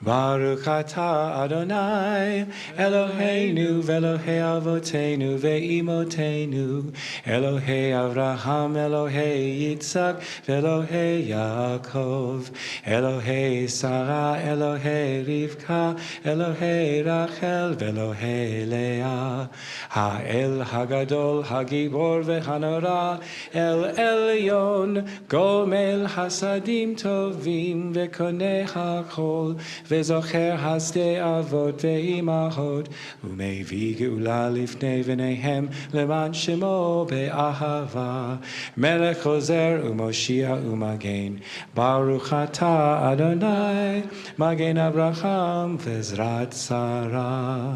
Baruch atah Adonai Eloheinu ve'Elohei avotenu ve'imotenu Elohei Avraham Elohei Yitzhak ve'Elohei Yaakov Elohei Sarah Elohei Rivka Elohei Rachel ve'Elohei Leah Ha'el Hagadol Hagibor ve'Hanora El Elyon Gomel Hasadim Tovim ve'Konei HaKol וזוכר הסדה אבות ואימהות, ומביא גאולה לפני בניהם, למען שמו באהבה. מלך עוזר ומושיע ומגן, ברוך אתה אדוני, מגן אברהם ועזרת שרה.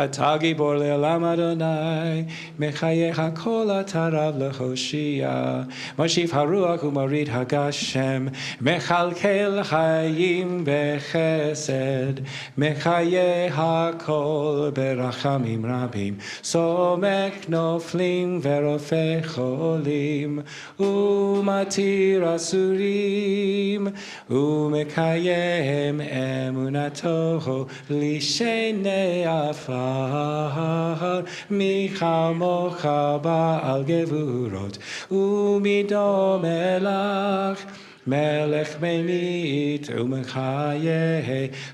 אתה גיבור לעולם אדוני, מחייך כל אתה רב להושיע, מושיב הרוח ומוריד הגשם, מכלכל חיים בחסד, מחיה הכל ברחמים רבים, סומך נופלים ורופא חולים, ומתיר אסורים, ומקיים אמונתו לשני עפר, מי כמוך בעל גבורות, ומדומה לך, מלך ממית ומחיה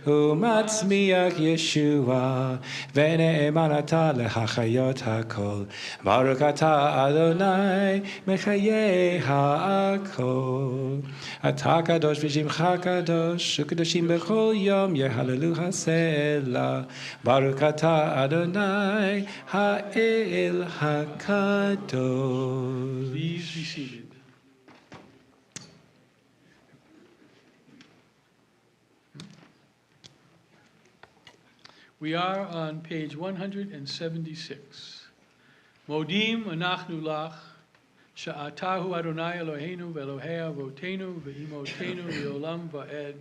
ומצמיח ישועה, ונאמן אתה להחיות הכל, ברוך אתה אדוני מחיה הכל. אתה קדוש ושמך קדוש, וקדושים בכל יום יהללו הסלע, ברוך אתה אדוני האל הקדוש. Please be seated. We are on page 176. Modim anachnu lach, sha'atahu Adonai Eloheinu ve'Elohei avotenu ve'imotenu le'olam va'ed,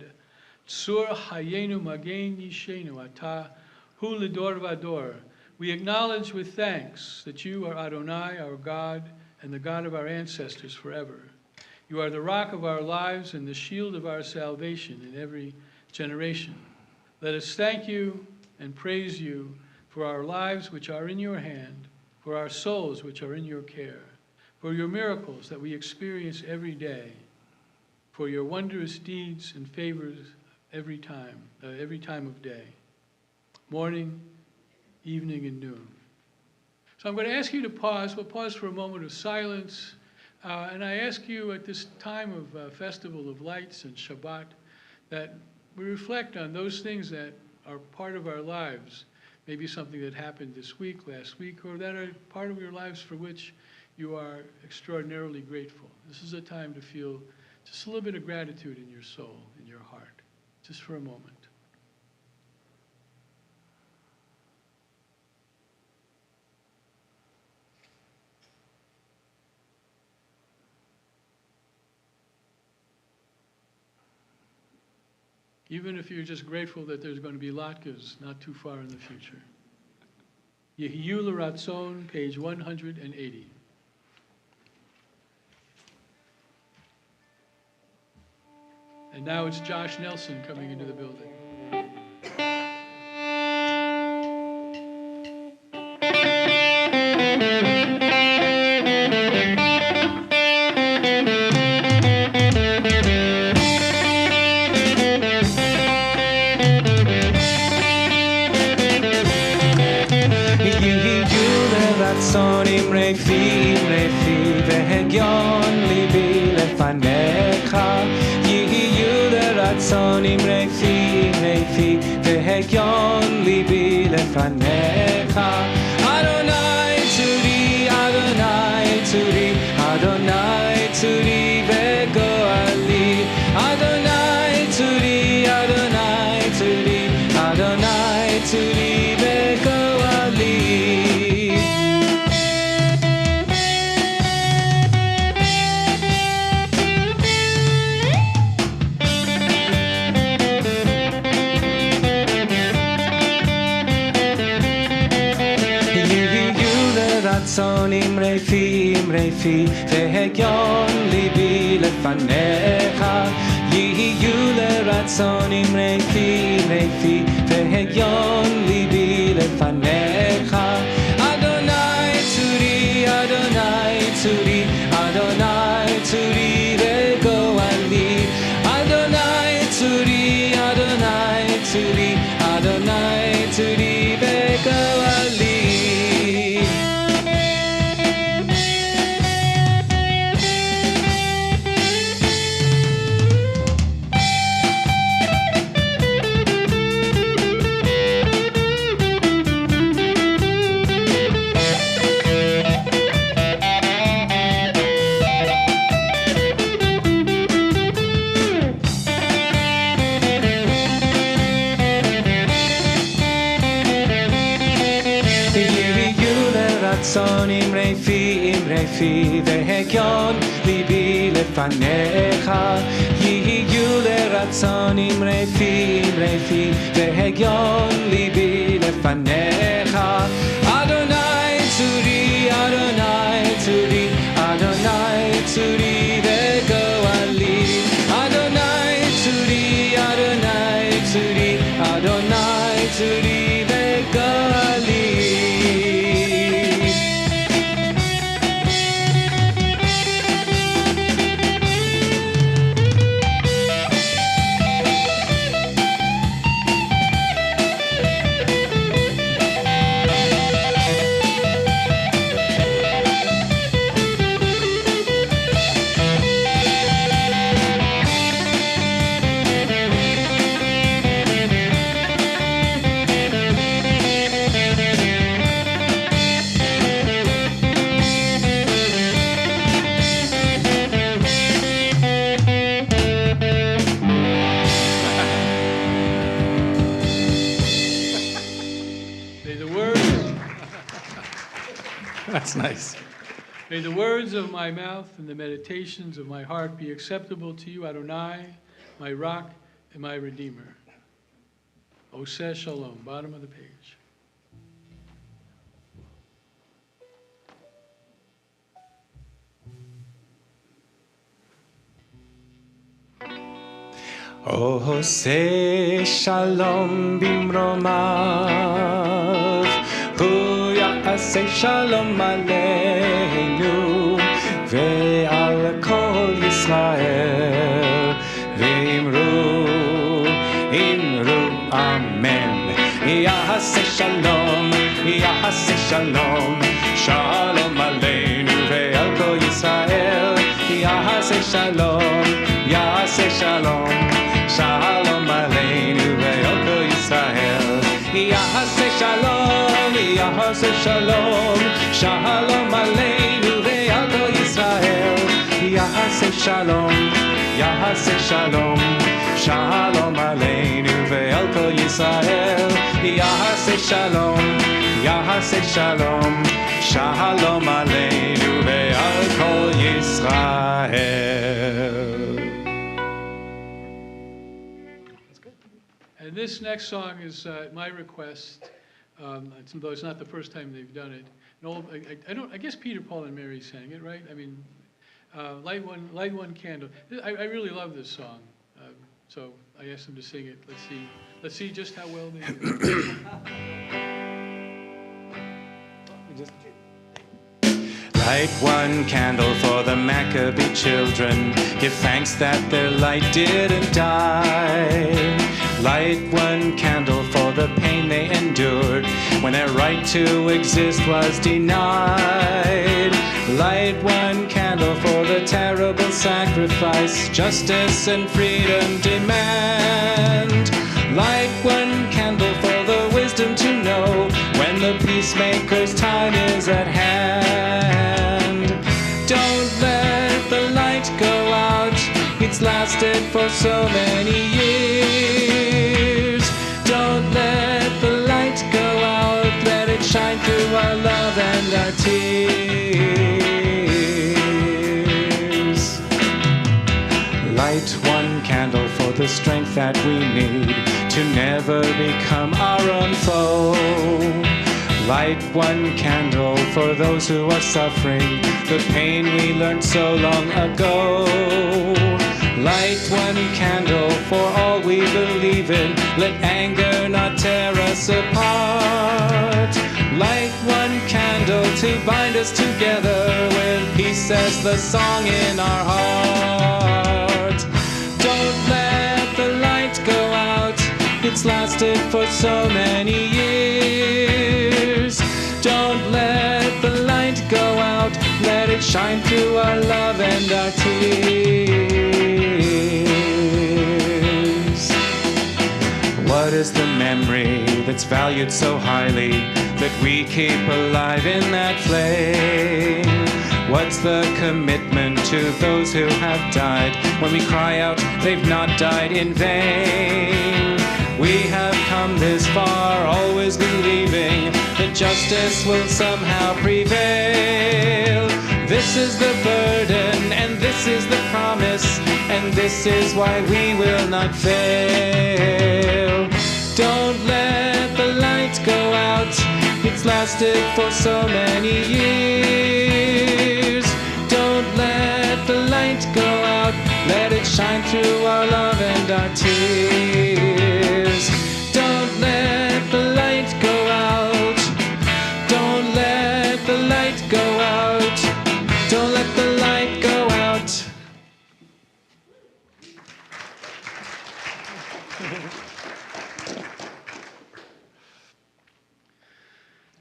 tzur hayenu magen yishenu ata hu l'dor v'ador. We acknowledge with thanks that you are Adonai, our God, and the God of our ancestors forever. You are the rock of our lives and the shield of our salvation in every generation. Let us thank you and praise you for our lives which are in your hand, for our souls which are in your care, for your miracles that we experience every day, for your wondrous deeds and favors every time of day, morning, evening, and noon. So I'm going to ask you to pause. We'll pause for a moment of silence. And I ask you at this time of Festival of Lights and Shabbat that we reflect on those things that are part of our lives, maybe something that happened this week, last week, or that are part of your lives for which you are extraordinarily grateful. This is a time to feel just a little bit of gratitude in your soul, in your heart, just for a moment. Even if you're just grateful that there's going to be latkes not too far in the future. Yehiyu l'ratzon, page 180. And now it's Josh Nelson coming into the building. רצונים רפי והגיון ליבי לפניך, יהיו לרצונים רפי והגיון ליבי לפניך. אדוני צורי, אדוני צורי, אדוני צורי וגואלי, אדוני צורי, אדוני צורי, אדוני צורי וגואלי. רצונים רפי והגיון ליבי לפניך, יהיו לרצונים רפי והגיון ליבי לפניך. אדוני צורי, אדוני צורי, אדוני צורי וגואלי, אדוני צורי, אדוני צורי, אדוני צורי וגואלי. רצון אמרי פי והגיון ליבי לפניך יהיו לרצון אמרי פי והגיון ליבי לפניך אדוני צורי אדוני צורי אדוני צורי וגואלי אדוני צורי אדוני צורי אדוני צורי וגואלי That's nice. May the words of my mouth and the meditations of my heart be acceptable to you, Adonai, my rock and my redeemer. Oseh Shalom, bottom of the page. עושה שלום במרומיו, הוא יעשה שלום עלינו ועל כל ישראל, ואמרו אמן. יעשה שלום, יעשה שלום, שלום עלינו ועל כל ישראל, יעשה שלום, יעשה שלום, שלום עלינו ועל כל ישראל. יעשה שלום, יעשה שלום, שלום עלינו ועל כל ישראל. יעשה שלום, יעשה שלום, שלום עלינו ועל כל ישראל. יעשה שלום, יעשה שלום, שלום עלינו ועל כל ישראל. And this next song is my request, though it's not the first time they've done it. I guess Peter, Paul, and Mary sang it, right? I mean, light one candle. I really love this song, so I asked them to sing it. Let's see just how well they do. Light one candle for the Maccabee children. Give thanks that their light didn't die. Light one candle for the pain they endured when their right to exist was denied. Light one candle for the terrible sacrifice justice and freedom demand. Light one candle for the wisdom to know when the peacemaker's time is at hand. Don't let the light go out, it's lasted for so many years. Don't let the light go out, let it shine through our love and our tears. Light one candle for the strength that we need to never become our own foe. Light one candle for those who are suffering the pain we learned so long ago. Light one candle for all we believe in, let anger not tear us apart. Light one candle to bind us together with peace as the song in our heart. Don't let the light go out, it's lasted for so many years. Don't let the light go out, let it shine through our love and our tears. What is the memory that's valued so highly that we keep alive in that flame? What's the commitment to those who have died when we cry out they've not died in vain? We have come this far, always believing that justice will somehow prevail. This is the burden, and this is the promise, and this is why we will not fail. Don't let the light go out. It's lasted for so many years. Don't let the light go out. Let it shine through our love and our tears. Don't let the light go out. Don't let the light go out. Don't let the light go out.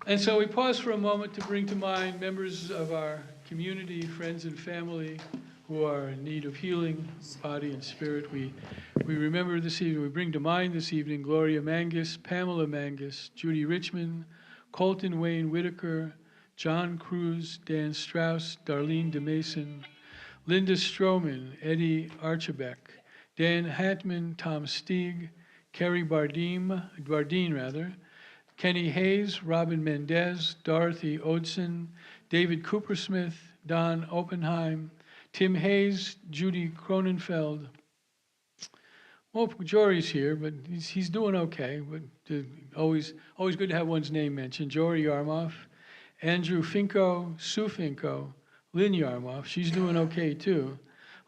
And so we pause for a moment to bring to mind members of our community, friends and family who are in need of healing, body and spirit. We remember this evening, we bring to mind this evening Gloria Mangus, Pamela Mangus, Judy Richmond, Colton Wayne Whitaker, John Cruz, Dan Strauss, Darlene DeMason, Linda Stroman, Eddie Archibek, Dan Hatman, Tom Stieg, Kerry Bardeen, Kenny Hayes, Robin Mendez, Dorothy Odson, David Coopersmith, Don Oppenheim, Tim Hayes, Judy Cronenfeld. Well, Jory's here, but he's doing okay. But always good to have one's name mentioned. Jory Yarmoff, Andrew Finko, Sue Finko, Lynn Yarmoff, she's doing okay too.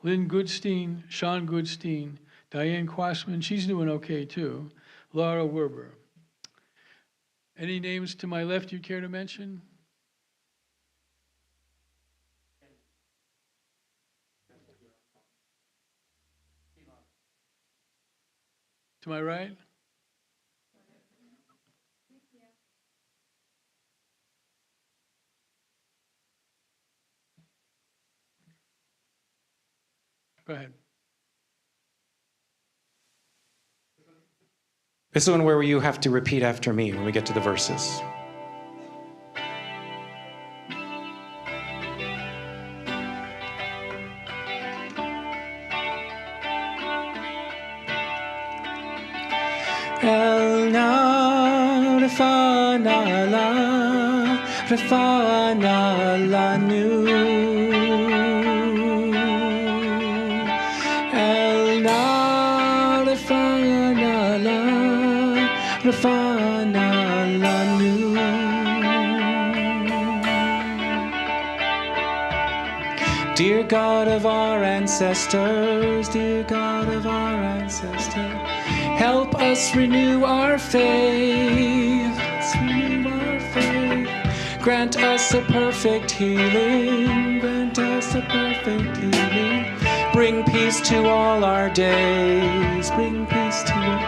Lynn Goodstein, Sean Goodstein, Diane Quasman, she's doing okay too. Laura Werber. Any names to my left you care to mention? To my right? Go ahead. This is one where you have to repeat after me when we get to the verses. El na refa na la nu. El na refa na la nu. Dear God of our ancestors, dear God of our ancestors, help us renew our faith. Let's renew our faith. Grant us a perfect healing. Grant us a perfect healing. Bring peace to all our days. Bring peace to all.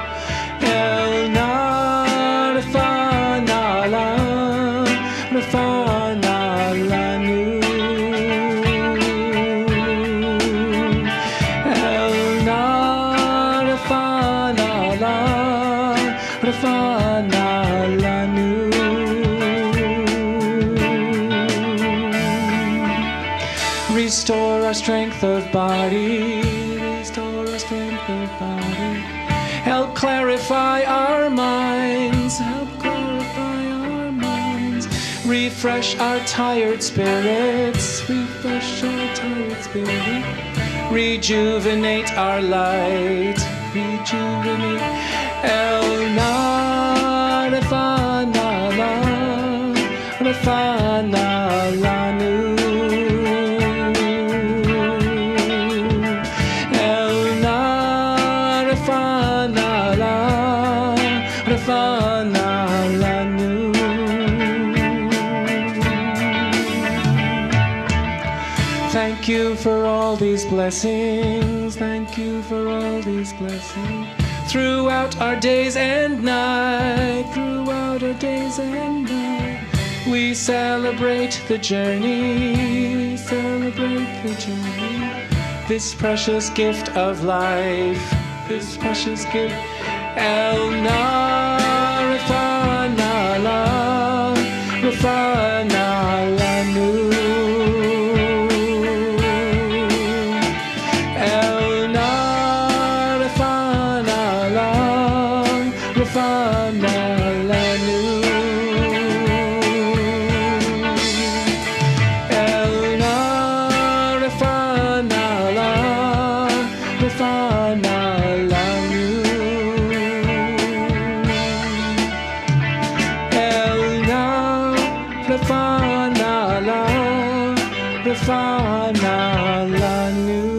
El na refa na la nu. El na refa na la nu. Restore our strength of body. Restore our strength of body. Help clarify our minds. Help clarify our minds. Refresh our tired spirits. Refresh our tired spirits. Rejuvenate our light. Rejuvenate. El na refa na la nu. El na refa na la nu. Thank you for all these blessings. Thank you for all these blessings. Throughout our days and night, throughout our days and night, we celebrate the journey, we celebrate the journey. This precious gift of life, this precious gift. El na refa na la nu. Rafana Lanu.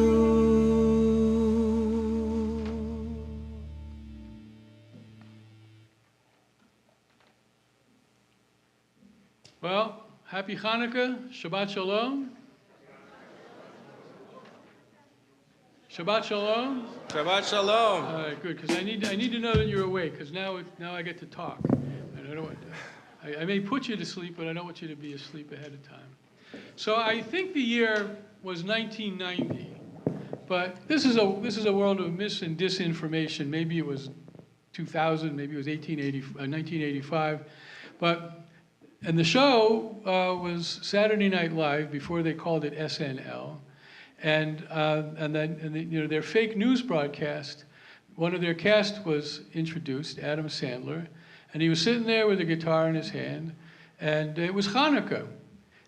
Well, happy Chanukah, Shabbat Shalom. Shabbat Shalom. Shabbat Shalom. All right, good, because I need to know that you're awake, because now I get to talk. And I don't want, I may put you to sleep, but I don't want you to be asleep ahead of time. So I think the year was 1990, but this is a world of mis and disinformation. Maybe it was 2000, maybe it was 1985, and the show was Saturday Night Live before they called it SNL. And then their fake news broadcast, one of their cast was introduced, Adam Sandler, and he was sitting there with a guitar in his hand, and it was Hanukkah.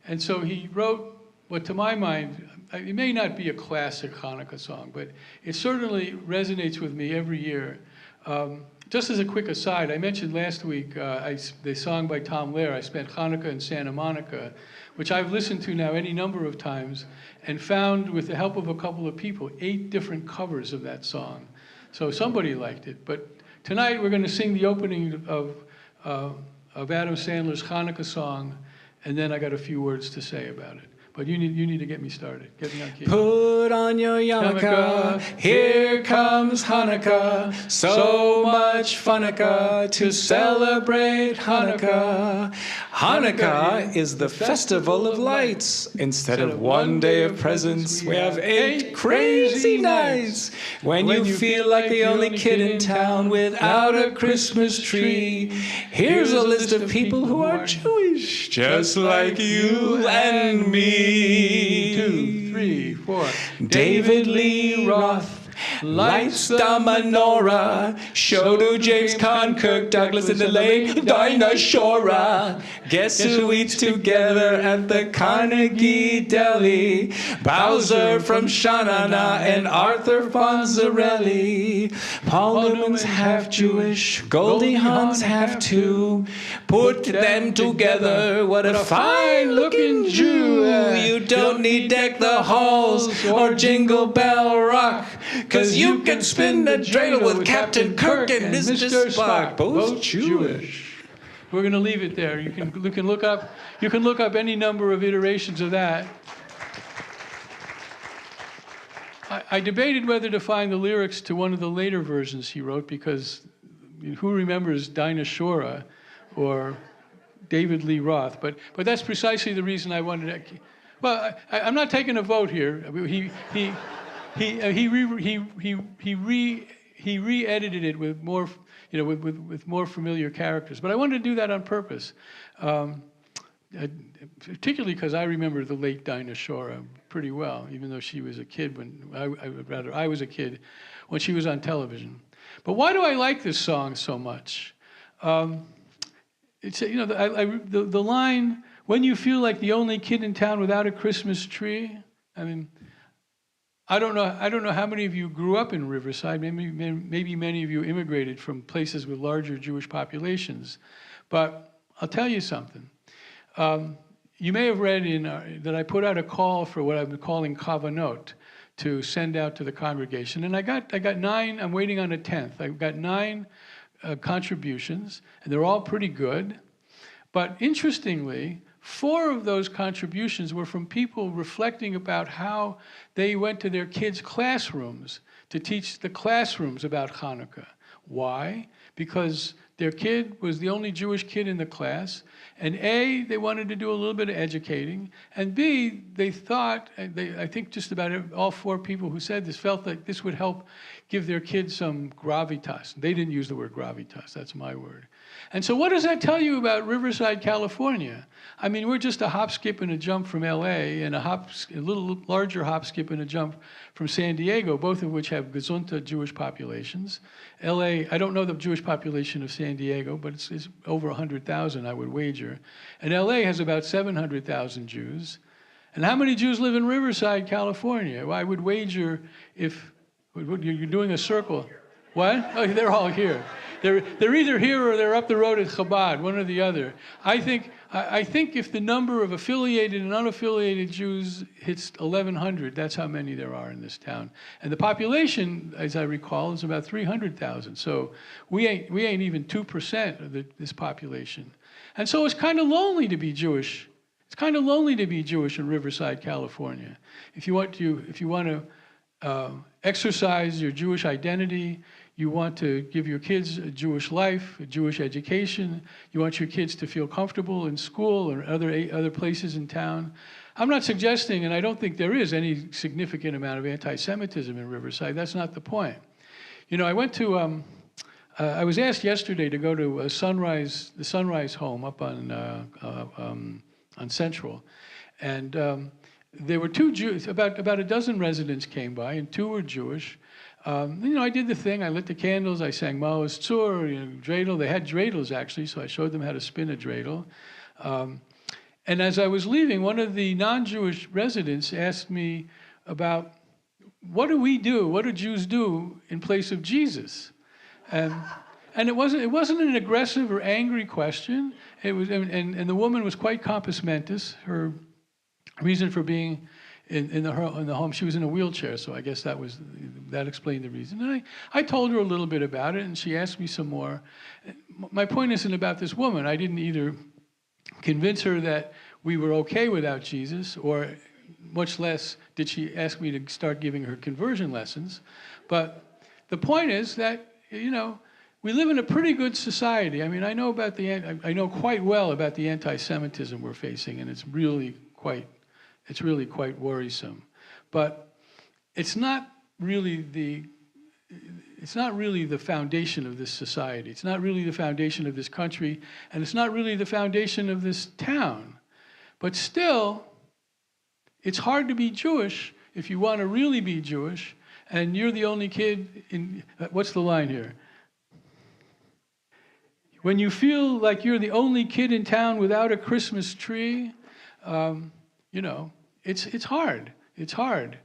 And so he wrote what, to my mind, it may not be a classic Hanukkah song, but it certainly resonates with me every year. Just as a quick aside, I mentioned last week the song by Tom Lehrer, I Spent Hanukkah in Santa Monica, which I've listened to now any number of times and found, with the help of a couple of people, 8 different covers of that song. So somebody liked it. But tonight we're going to sing the opening of Adam Sandler's Hanukkah song, and then I got a few words to say about it. But you need to get me started. Get me on key. Put on your yarmulke, here comes Hanukkah. So much funukkah to celebrate Hanukkah. Hanukkah is the festival of lights. Instead of one day of presents, we have 8 crazy nights. When you feel like the only kid in town without a Christmas tree, here's a list of people who are Jewish, just like you and me. 2, 3, 4. David Lee Roth lights the menorah. So do James Conn, Kirk Douglas in the late Dinah Shora. Guess who eats together at the Carnegie Deli? Bowser from Shanana and Arthur Fonzarelli. Paul Newman's half Jewish, Goldie Hawn's half too. Put them together, what a fine-looking Jew. You don't need Deck the Halls or Jingle Bell Rock, 'cause you can spin the dreidel with Captain Kirk and Mr. Spock, both Jewish. We're going to leave it there. You can look up any number of iterations of that. I debated whether to find the lyrics to one of the later versions he wrote, because who remembers Dinah Shora or David Lee Roth? But that's precisely the reason I wanted to. Well, I'm not taking a vote here. He re-edited it with more, with more familiar characters. But I wanted to do that on purpose, particularly because I remember the late Dinah Shora pretty well, even though she was a kid I was a kid when she was on television. But why do I like this song so much? It's the line, "When you feel like the only kid in town without a Christmas tree." I mean, I don't know how many of you grew up in Riverside. Maybe many of you immigrated from places with larger Jewish populations. But I'll tell you something. You may have read that I put out a call for what I've been calling kavanot, to send out to the congregation. And I got 9, I'm waiting on a 10th. I've got 9 contributions, and they're all pretty good. But interestingly, 4 of those contributions were from people reflecting about how they went to their kids' classrooms to teach the classrooms about Hanukkah. Why? Because their kid was the only Jewish kid in the class, and A, they wanted to do a little bit of educating, and B, they thought, I think just about all 4 people who said this felt like this would help give their kids some gravitas. They didn't use the word gravitas, that's my word. And so what does that tell you about Riverside, California? I mean, we're just a hop, skip, and a jump from LA, and a little larger hop, skip, and a jump from San Diego, both of which have gesunta Jewish populations. LA, I don't know the Jewish population of San Diego, but it's over 100,000, I would wager. And LA has about 700,000 Jews. And how many Jews live in Riverside, California? Well, I would wager, if you're doing a circle. What? Oh, they're all here. They're either here or they're up the road at Chabad, one or the other. I think if the number of affiliated and unaffiliated Jews hits 1,100, that's how many there are in this town. And the population, as I recall, is about 300,000. So we ain't even 2% of this population. And so it's kind of lonely to be Jewish. It's kind of lonely to be Jewish in Riverside, California. If you want to exercise your Jewish identity, you want to give your kids a Jewish life, a Jewish education. You want your kids to feel comfortable in school or other places in town. I'm not suggesting, and I don't think there is any significant amount of anti-Semitism in Riverside. That's not the point. You know, I went to, I was asked yesterday to go to the Sunrise home up on Central, and there were two Jews. About a dozen residents came by, and two were Jewish. You know, I did the thing. I lit the candles. I sang Maoz Tzur, dreidel. They had dreidels, actually, so I showed them how to spin a dreidel. And as I was leaving, one of the non-Jewish residents asked me about, what do we do? What do Jews do in place of Jesus? And it wasn't an aggressive or angry question. It was, and the woman was quite compos mentis. Her reason for being in the home, she was in a wheelchair, so I guess that explained the reason. And I told her a little bit about it, and she asked me some more. My point isn't about this woman. I didn't either convince her that we were okay without Jesus, or much less did she ask me to start giving her conversion lessons. But the point is that, you know, we live in a pretty good society. I mean, I know quite well about the anti-Semitism we're facing, and it's really quite worrisome. But it's not really the foundation of this society. It's not really the foundation of this country, and it's not really the foundation of this town. But still, it's hard to be Jewish if you want to really be Jewish, and you're the only kid in, what's the line here? When you feel like you're the only kid in town without a Christmas tree, you know, it's hard. It's hard.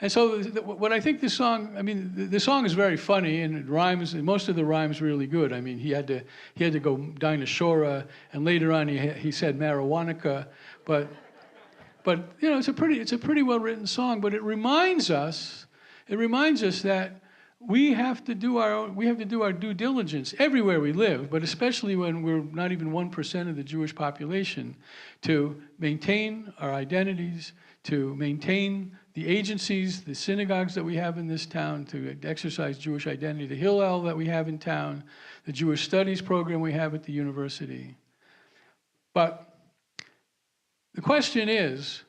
And so what I think this song, I mean, the song is very funny, and it rhymes, and most of the rhymes really good. I mean, he had to go dinosaura, and later on he said marijuanica, but you know, it's a pretty well written song. But it reminds us that we have to do our due diligence everywhere we live, but especially when we're not even 1% of the Jewish population, to maintain our identities, to maintain the agencies, the synagogues that we have in this town, to exercise Jewish identity, the Hillel that we have in town, the Jewish studies program we have at the university. But the question is,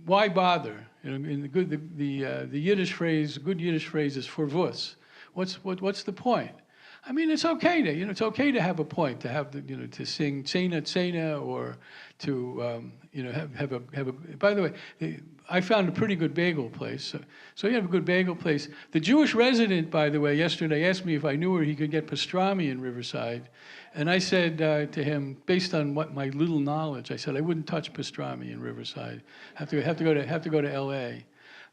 why bother? You know, in the Yiddish phrase, good Yiddish phrase is "forvus." What's the point? I mean, it's okay to have a point, to have to sing Tzena Tzena, or to have a. By the way, I found a pretty good bagel place. So you have a good bagel place. The Jewish resident, by the way, yesterday asked me if I knew where he could get pastrami in Riverside, and I said to him, based on what my little knowledge, I said I wouldn't touch pastrami in Riverside. Have to go to L.A.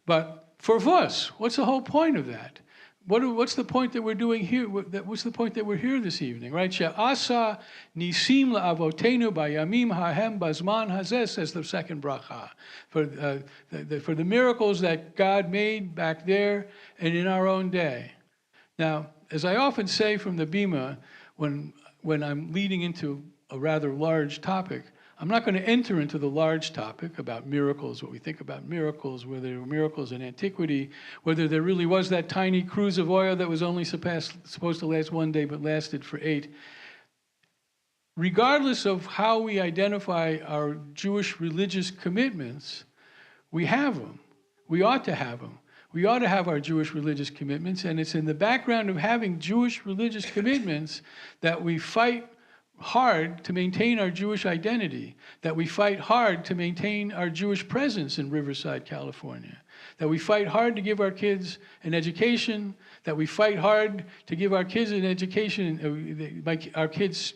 But for us, what's the whole point of that? What's the point that we're doing here? What's the point that we're here this evening, right? She'asa nisim la'avotenu bayamim hahem bazman hazeh, says the second bracha. For the miracles that God made back there and in our own day. Now, as I often say from the Bima, when I'm leading into a rather large topic, I'm not going to enter into the large topic about miracles, what we think about miracles, whether there were miracles in antiquity, whether there really was that tiny cruse of oil that was only supposed to last one day but lasted for 8. Regardless of how we identify our Jewish religious commitments, we have them. We ought to have them. We ought to have our Jewish religious commitments, and it's in the background of having Jewish religious commitments that we fight hard to maintain our Jewish identity, that we fight hard to maintain our Jewish presence in Riverside, California, that we fight hard to give our kids an education, that we fight hard to give our kids an education, our kids'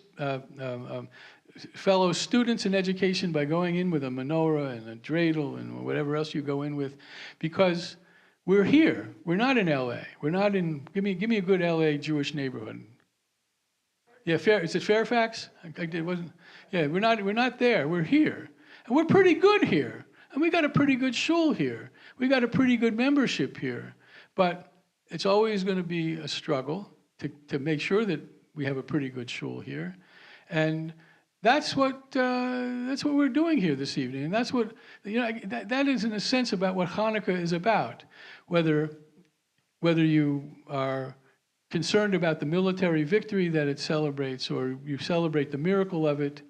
fellow students an education by going in with a menorah and a dreidel and whatever else you go in with, because we're here. We're not in LA. We're not in, give me a good LA Jewish neighborhood. Yeah, is it Fairfax? It wasn't. Yeah, we're not there. We're here. And we're pretty good here. And we got a pretty good shul here. We got a pretty good membership here. But it's always going to be a struggle to make sure that we have a pretty good shul here. And that's what we're doing here this evening. And that's what, that is in a sense about what Chanukah is about. Whether you are concerned about the military victory that it celebrates or you celebrate the miracle of it,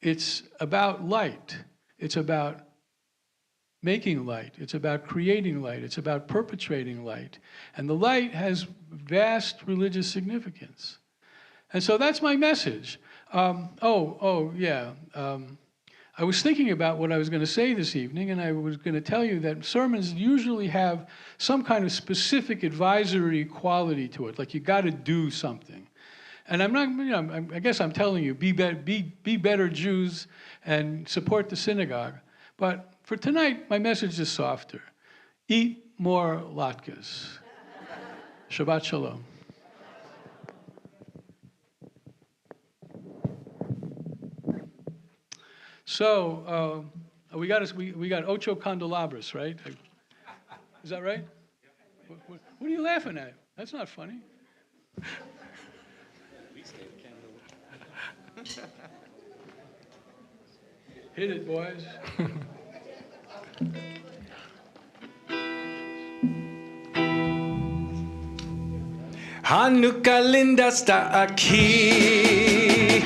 it's about light. It's about making light. It's about creating light. It's about perpetrating light. And the light has vast religious significance. And so that's my message. I was thinking about what I was going to say this evening, and I was going to tell you that sermons usually have some kind of specific advisory quality to it, like you got to do something. And I'm not, I guess I'm telling you, be better Jews and support the synagogue. But for tonight, my message is softer. Eat more latkes. Shabbat shalom. So we got ocho candelabras, right? Is that right? What are you laughing at? That's not funny. Hit it, boys. Chanukah linda está aquí,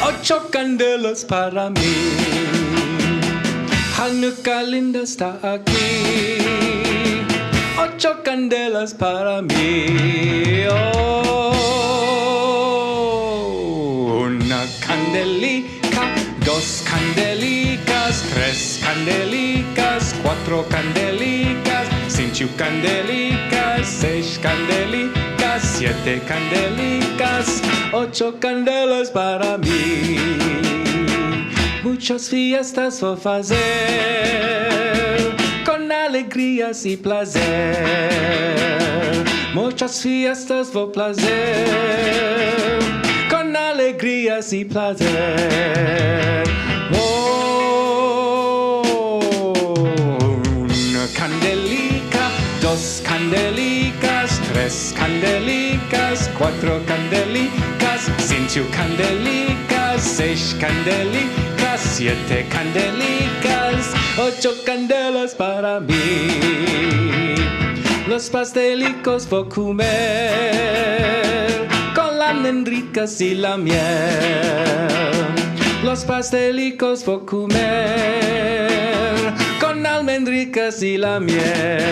ocho candelas para mí. Chanukah linda está aquí, ocho candelas para mí. Oh, una candelica, dos candelicas, tres candelicas, cuatro candelicas, cinco candelicas, seis candelicas, siete candelicas, ocho candelas para mí. Muchas fiestas vou fazer, con alegrías y placer. Muchas fiestas vou fazer, con alegrías y placer. Oh, una candelica, dos candelicas, tres candelicas, cuatro candelicas, cinco candelicas, seis candelicas, siete candelicas, ocho candelas para mí. Los pastelicos voy a comer con las almendricas y la miel. Los pastelicos voy a comer con almendricas y la miel.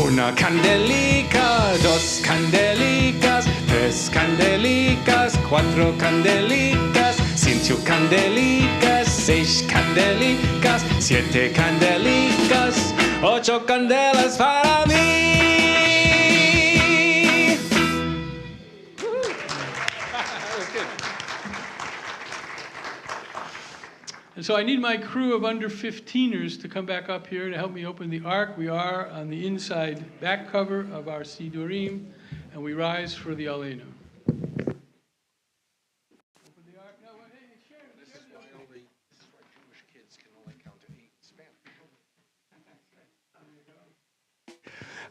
Una candelica, dos candelicas, tres candelicas, cuatro candelicas, cinco candelicas, seis candelicas, siete candelicas, ocho candelas para mí. And so I need my crew of under 15ers to come back up here to help me open the ark. We are on the inside back cover of our Sidurim, and we rise for the Aleinu. Open the ark. No, hey, Sharon, This is why Jewish kids can only count to 8 in Spanish.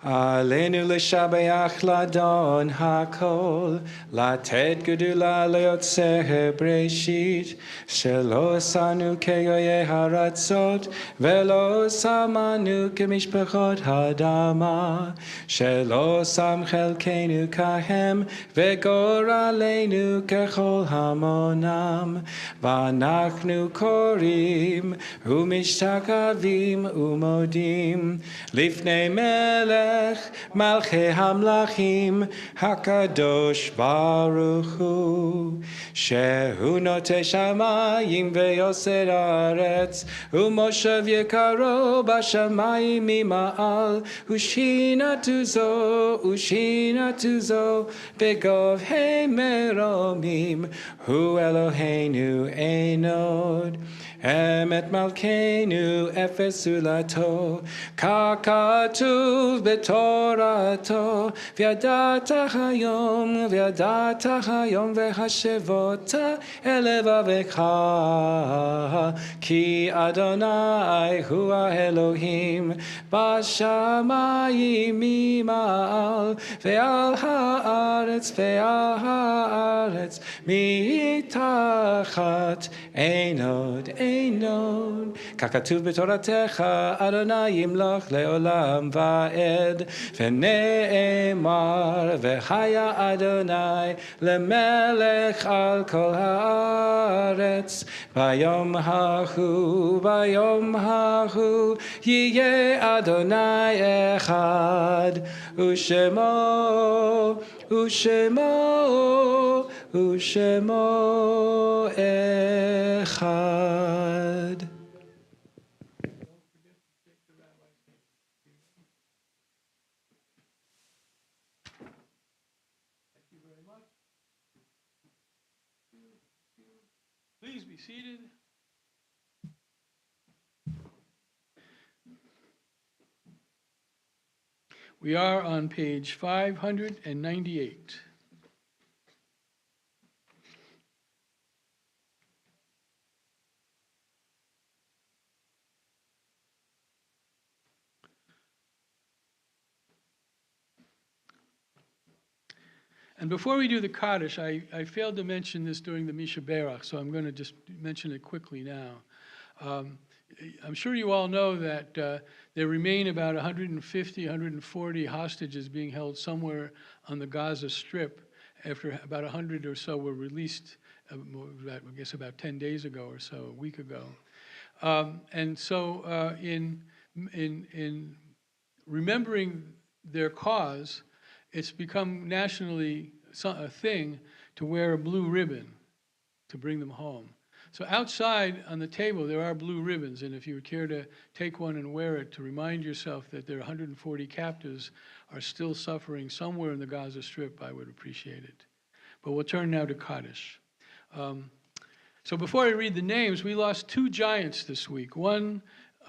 עלינו לשבח לאדון הכל, לתת גדולה ליוצר בראשית, שלא עשנו כגויי הארצות, ולא שמנו כמשפחות האדמה, שלא שם חלקנו כהם, וגורלנו ככל המונם, ואנחנו קוראים ומשתחווים ומודים לפני מלך מלכי המלכים הקדוש ברוך הוא, שהוא נוטה שמיים ויוסד הארץ, ומושב יקרו בשמיים ממעל, ושינתו זו בגובהי מרומים, הוא אלוהינו אין עוד. Emet Malkeinu Efesulato, Kakatuv Betorato, Viadata Hayom Vehashevota Elevavecha, Ki Adonai Hua Elohim, Bashamayim Mimal, Ve'al Haaretz, Mitachat Einod, Kakatuv b'toratecha, Adonai yimloch le'olam va'ed, v'ne'emar, v'haya Adonai, le'melech al kol haaretz, bayom hahu, yiyeh Adonai echad, u'shemo echad. Please be seated. We are on page 598. And before we do the Kaddish, I failed to mention this during the Misha Berach, so I'm going to just mention it quickly now. I'm sure you all know that there remain about 150, 140 hostages being held somewhere on the Gaza Strip after about 100 or so were released, I guess about 10 days ago or so, a week ago. And so in remembering their cause, it's become nationally a thing to wear a blue ribbon to bring them home. So outside on the table, there are blue ribbons, and if you would care to take one and wear it to remind yourself that there are 140 captives are still suffering somewhere in the Gaza Strip, I would appreciate it. But we'll turn now to Kaddish. So before I read the names, we lost two giants this week. One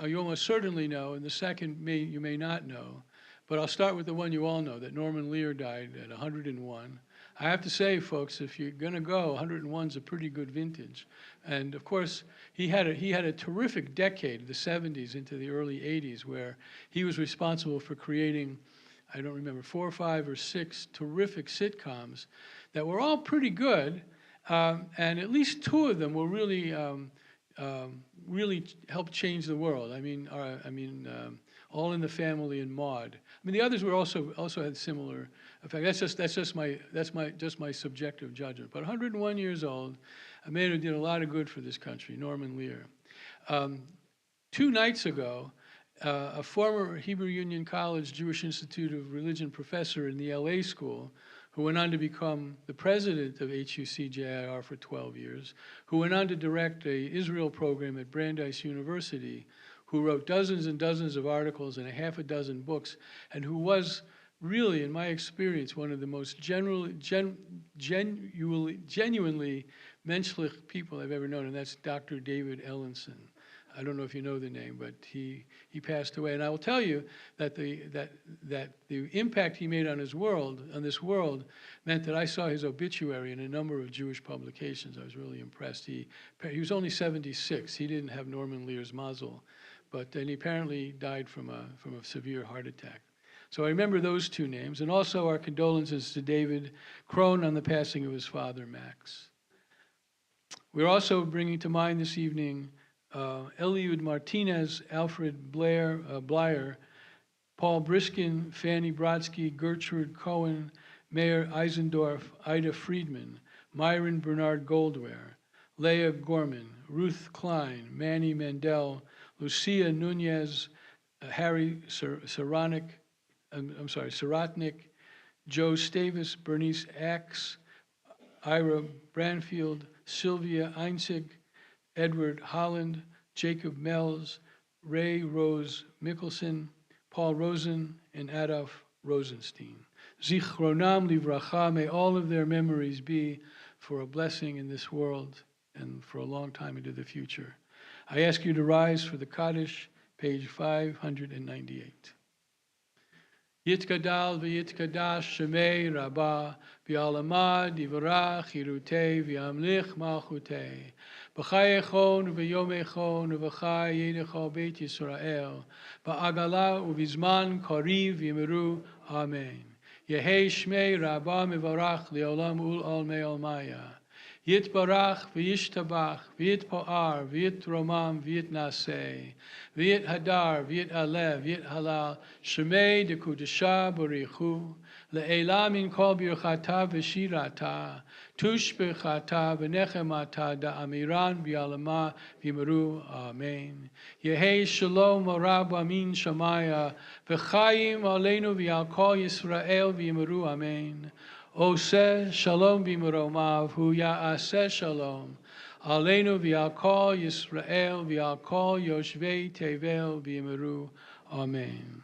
you almost certainly know, and the second you may not know. But I'll start with the one you all know, that Norman Lear died at 101. I have to say, folks, if you're going to go, 101 is a pretty good vintage. And of course, he had a terrific decade, the 70s into the early 80s, where he was responsible for creating, I don't remember, 4 or 5 or 6 terrific sitcoms that were all pretty good, and at least 2 of them were really helped change the world. All in the Family and Maude. I mean, the others were also had similar effect. That's just my subjective judgment. But 101 years old, a man who did a lot of good for this country, Norman Lear. 2 nights ago, a former Hebrew Union College Jewish Institute of Religion professor in the LA school, who went on to become the president of HUC-JIR for 12 years, who went on to direct a Israel program at Brandeis University, who wrote dozens and dozens of articles and a half a dozen books, and who was really, in my experience, one of the most genuinely menschlich people I've ever known, and that's Dr. David Ellenson. I don't know if you know the name, but he passed away. And I will tell you that the impact he made on this world, meant that I saw his obituary in a number of Jewish publications. I was really impressed. He was only 76. He didn't have Norman Lear's mazel, but then he apparently died from a severe heart attack. So I remember those 2 names, and also our condolences to David Crone on the passing of his father, Max. We're also bringing to mind this evening Eliud Martinez, Alfred Blyer, Paul Briskin, Fanny Brodsky, Gertrude Cohen, Mayor Eisendorf, Ida Friedman, Myron Bernard Goldware, Leah Gorman, Ruth Klein, Manny Mandel, Lucia Nunez, Harry Sarotnik, Joe Stavis, Bernice Axe, Ira Branfield, Sylvia Einzig, Edward Holland, Jacob Mells, Ray Rose Mickelson, Paul Rosen, and Adolf Rosenstein. Zichronam livracha, may all of their memories be for a blessing in this world and for a long time into the future. I ask you to rise for the Kaddish, page 598. Yitgadal v'yitkadash shemei Rabbah v'alamad yivarach yirutei v'yamlich malchutei b'chayechon v'yomechon v'chay yedecho beit Yisrael ba'agala u'bizman kariv yimiru Amen. Yehei shmei Rabbah mivarach le'olam ul olmei olmaya. Yitbarach v'yishtabach v'yitpo'ar v'yitromam v'yitnaseh v'yit hadar v'yit alev v'yit halal shemei dekudesha borichu le'elam min kol birchata v'shirata tush birchata v'nechemata da'amiran v'yalama v'yimeru amen. Yehei shalom orab amin shamaya v'chayim aleinu v'yal kol Yisrael v'yimeru amen. Oseh shalom b'meromav hu ya'aseh shalom aleinu v'al kol Yisrael v'al kol yoshvei tevel v'yimeru amen.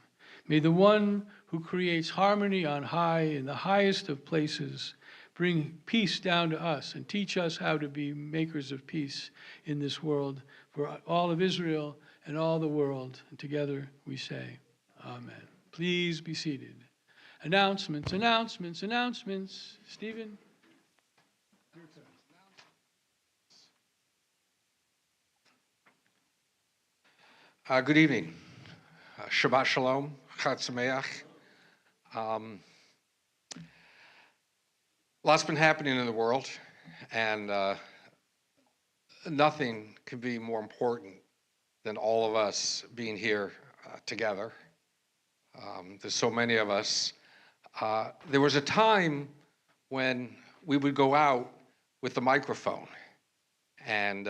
May the one who creates harmony on high in the highest of places bring peace down to us and teach us how to be makers of peace in this world for all of Israel and all the world. And together we say, amen. Please be seated. Announcements, announcements, announcements. Stephen? Good evening. Shabbat Shalom, Chag Sameach. Lots been happening in the world, and nothing could be more important than all of us being here together. There's so many of us. There was a time when we would go out with the microphone, and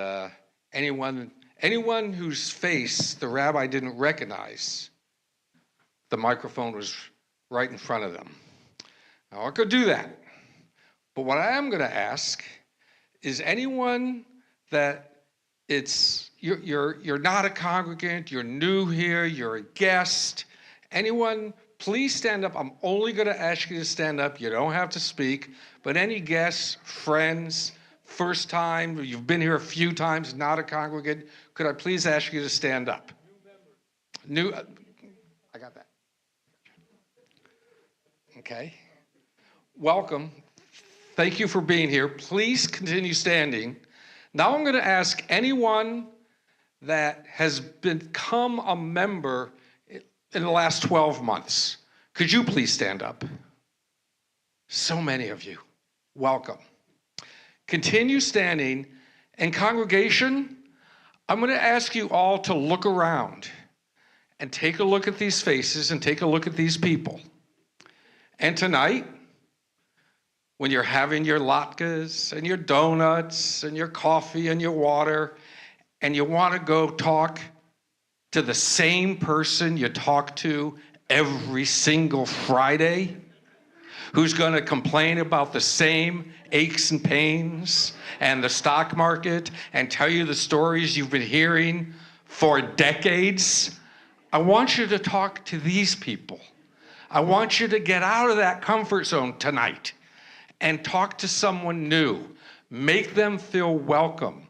anyone whose face the rabbi didn't recognize, the microphone was right in front of them. Now, I could do that. But what I am going to ask is anyone that you're not a congregant, you're new here, you're a guest, anyone, please stand up. I'm only going to ask you to stand up. You don't have to speak. But any guests, friends, first time, you've been here a few times, not a congregant, could I please ask you to stand up? I got that. Okay. Welcome. Thank you for being here. Please continue standing. Now I'm going to ask anyone that has become a member in the last 12 months. Could you please stand up? So many of you. Welcome. Continue standing. And congregation, I'm going to ask you all to look around and take a look at these faces and take a look at these people. And tonight, when you're having your latkes and your donuts and your coffee and your water, and you want to go talk to the same person you talk to every single Friday, who's going to complain about the same aches and pains and the stock market and tell you the stories you've been hearing for decades, I want you to talk to these people. I want you to get out of that comfort zone tonight and talk to someone new. Make them feel welcome.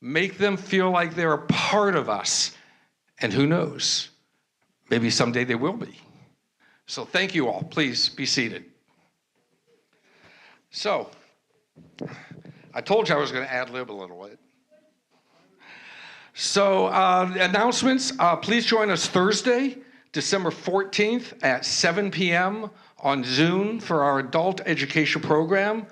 Make them feel like they're a part of us. And who knows, maybe someday they will be. So thank you all. Please be seated. So, I told you I was going to ad-lib a little bit. So, announcements. Please join us Thursday, December 14th at 7 p.m. on Zoom for our adult education program.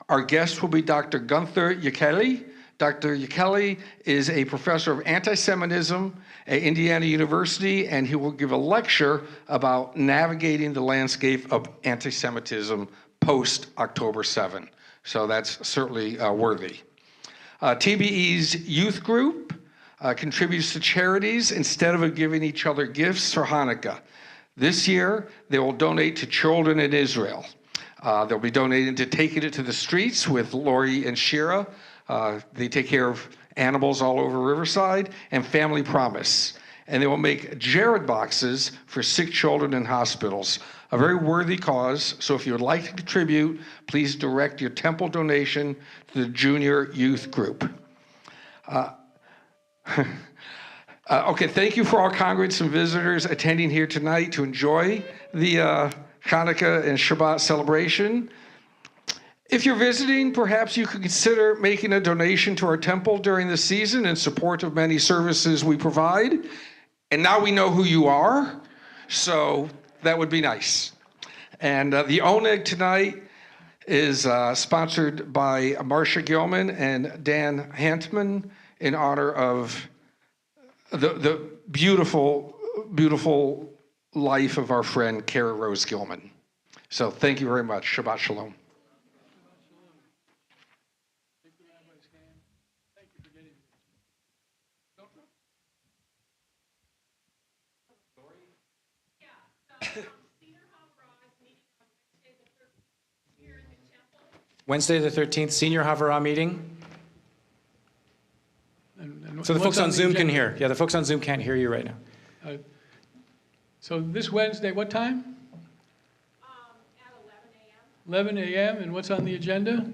Our guest will be Dr. Gunther Yekeli. Dr. Yekeli is a professor of anti-Semitism at Indiana University, and he will give a lecture about navigating the landscape of anti-Semitism post-October 7. So that's certainly worthy. TBE's youth group contributes to charities instead of giving each other gifts for Hanukkah. This year, they will donate to children in Israel. They'll be donating to Taking It to the Streets with Lori and Shira. They take care of animals all over Riverside, and Family Promise. And they will make Jared boxes for sick children in hospitals. A very worthy cause, so if you would like to contribute, please direct your temple donation to the junior youth group. Okay, thank you for all congregants and visitors attending here tonight to enjoy the Chanukah and Shabbat celebration. If you're visiting, perhaps you could consider making a donation to our temple during the season in support of many services we provide. And now we know who you are, so that would be nice. And the oneg tonight is sponsored by Marcia Gilman and Dan Hantman in honor of the beautiful, beautiful life of our friend Kara Rose Gilman. So thank you very much. Shabbat Shalom. Wednesday the 13th, Senior Havurah meeting. And So the what's folks on the Zoom can agenda? hear. Yeah, the folks on Zoom can't hear you right now. So this Wednesday, what time? At 11 a.m. 11 a.m. And what's on the agenda?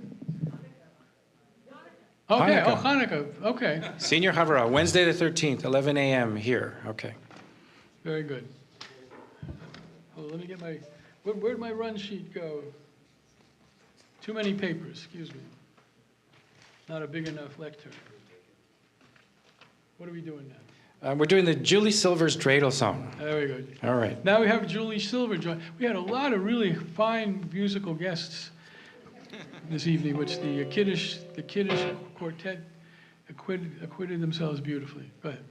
Okay, Hanukkah. oh, Hanukkah, okay, Senior Havurah, Wednesday the 13th, 11 a.m. here. Okay. very good. Oh, let me get my, where'd my run sheet go? Too many papers, excuse me. Not a big enough lectern. What are we doing now? We're doing the Julie Silver's dreidel song. There we go. All right. Now we have Julie Silver join. We had a lot of really fine musical guests this evening, which the Kiddush quartet acquitted themselves beautifully. Go ahead.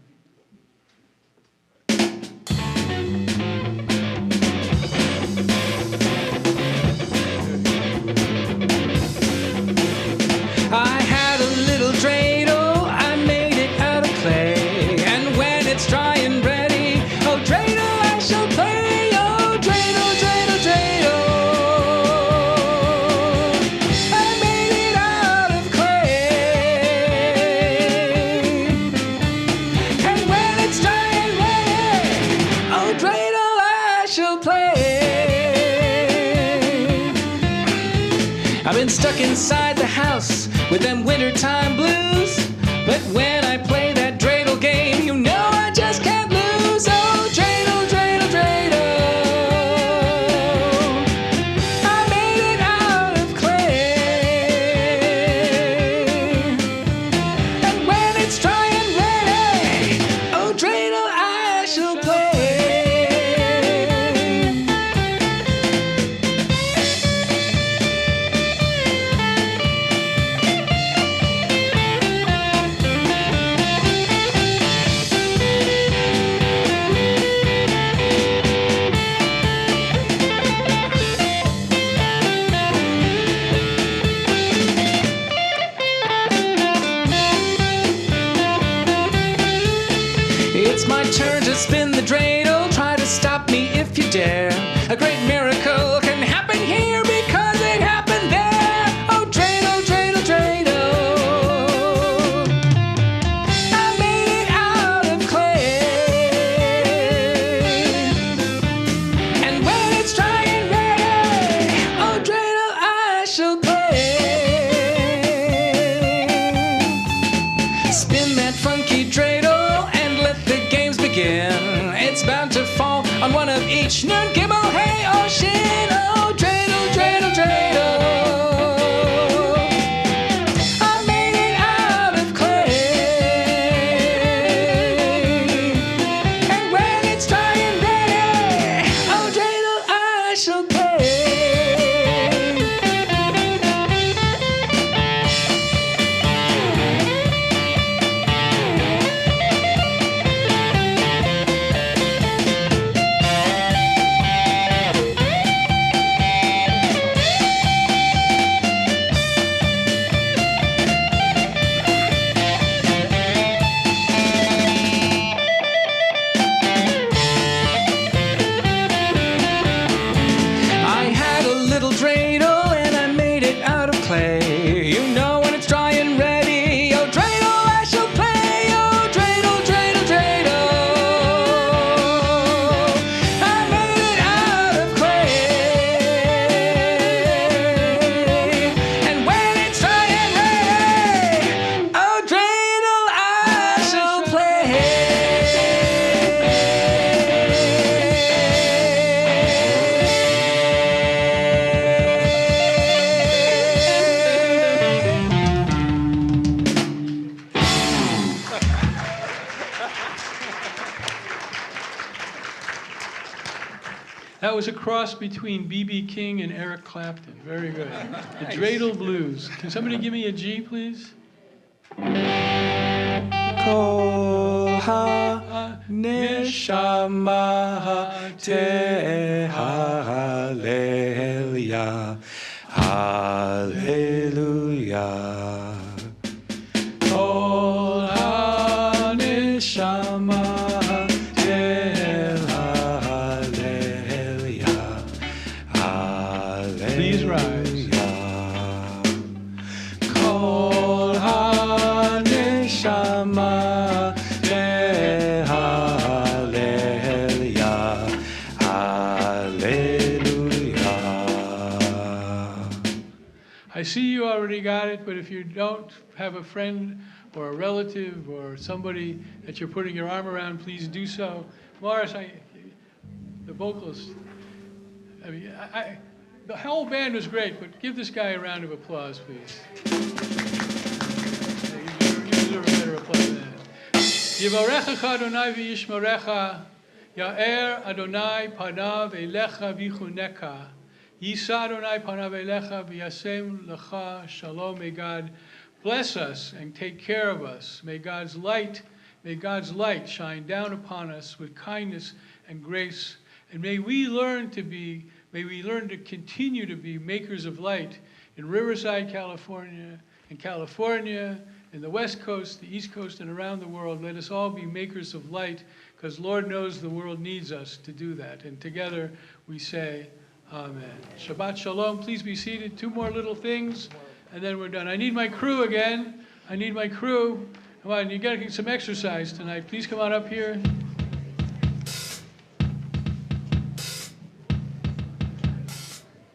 I had a little dreidel, I made it out of clay. And when it's dry and ready, oh dreidel I shall play. Oh dreidel, dreidel, dreidel, I made it out of clay. And when it's dry and ready, oh dreidel I shall play. I've been stuck inside the house with them wintertime blues. But when I play that dreidel game, you know I just can't lose. Oh, dreidel, dreidel, dreidel, I made it out of clay. And when it's dry and ready, oh, dreidel I shall play. It's my turn to spin the dreidel. Try to stop me if you dare. A great miracle can happen here because it happened there. Oh, dreidel, dreidel, dreidel, I made it out of clay. And when it's dry and ready, oh, dreidel I shall play. Spin that funky dreidel and let the games begin. It's bound to fall on one of each. Nun, gimel, hey, or shin. Oh, dreidel, dreidel, dreidel, I made it out of clay. And when it's dry and ready, oh, dreidel I shall play. was a cross between B.B. King and Eric Clapton. Very good. The Dreidel Blues. Can somebody give me a G, please? Kol ha-neshama tehalleluya, hallelujah. Kol ha-neshama tehalleluya, hallelujah. Please rise. Kol ha-neshama tehalleluya, hallelujah. I see you already got it, but if you don't have a friend or a relative or somebody that you're putting your arm around, please do so. Morris, the vocalist, I mean, the whole band was great, but give this guy a round of applause, please. You deserve a better applause than that. Yivarechecha Adonai v'yishmerecha, Ya'er Adonai panav elecha v'chuneka. Yisa Adonai panav elecha v'yasem lecha shalom. May God bless us and take care of us. May God's light shine down upon us with kindness and grace. And may we learn to continue to be makers of light in Riverside, California, in the West Coast, the East Coast, and around the world. Let us all be makers of light, because Lord knows the world needs us to do that. And together we say, Amen. Shabbat Shalom. Please be seated. 2 more little things, and then we're done. I need my crew again. Come on, you got to get some exercise tonight. Please come on up here.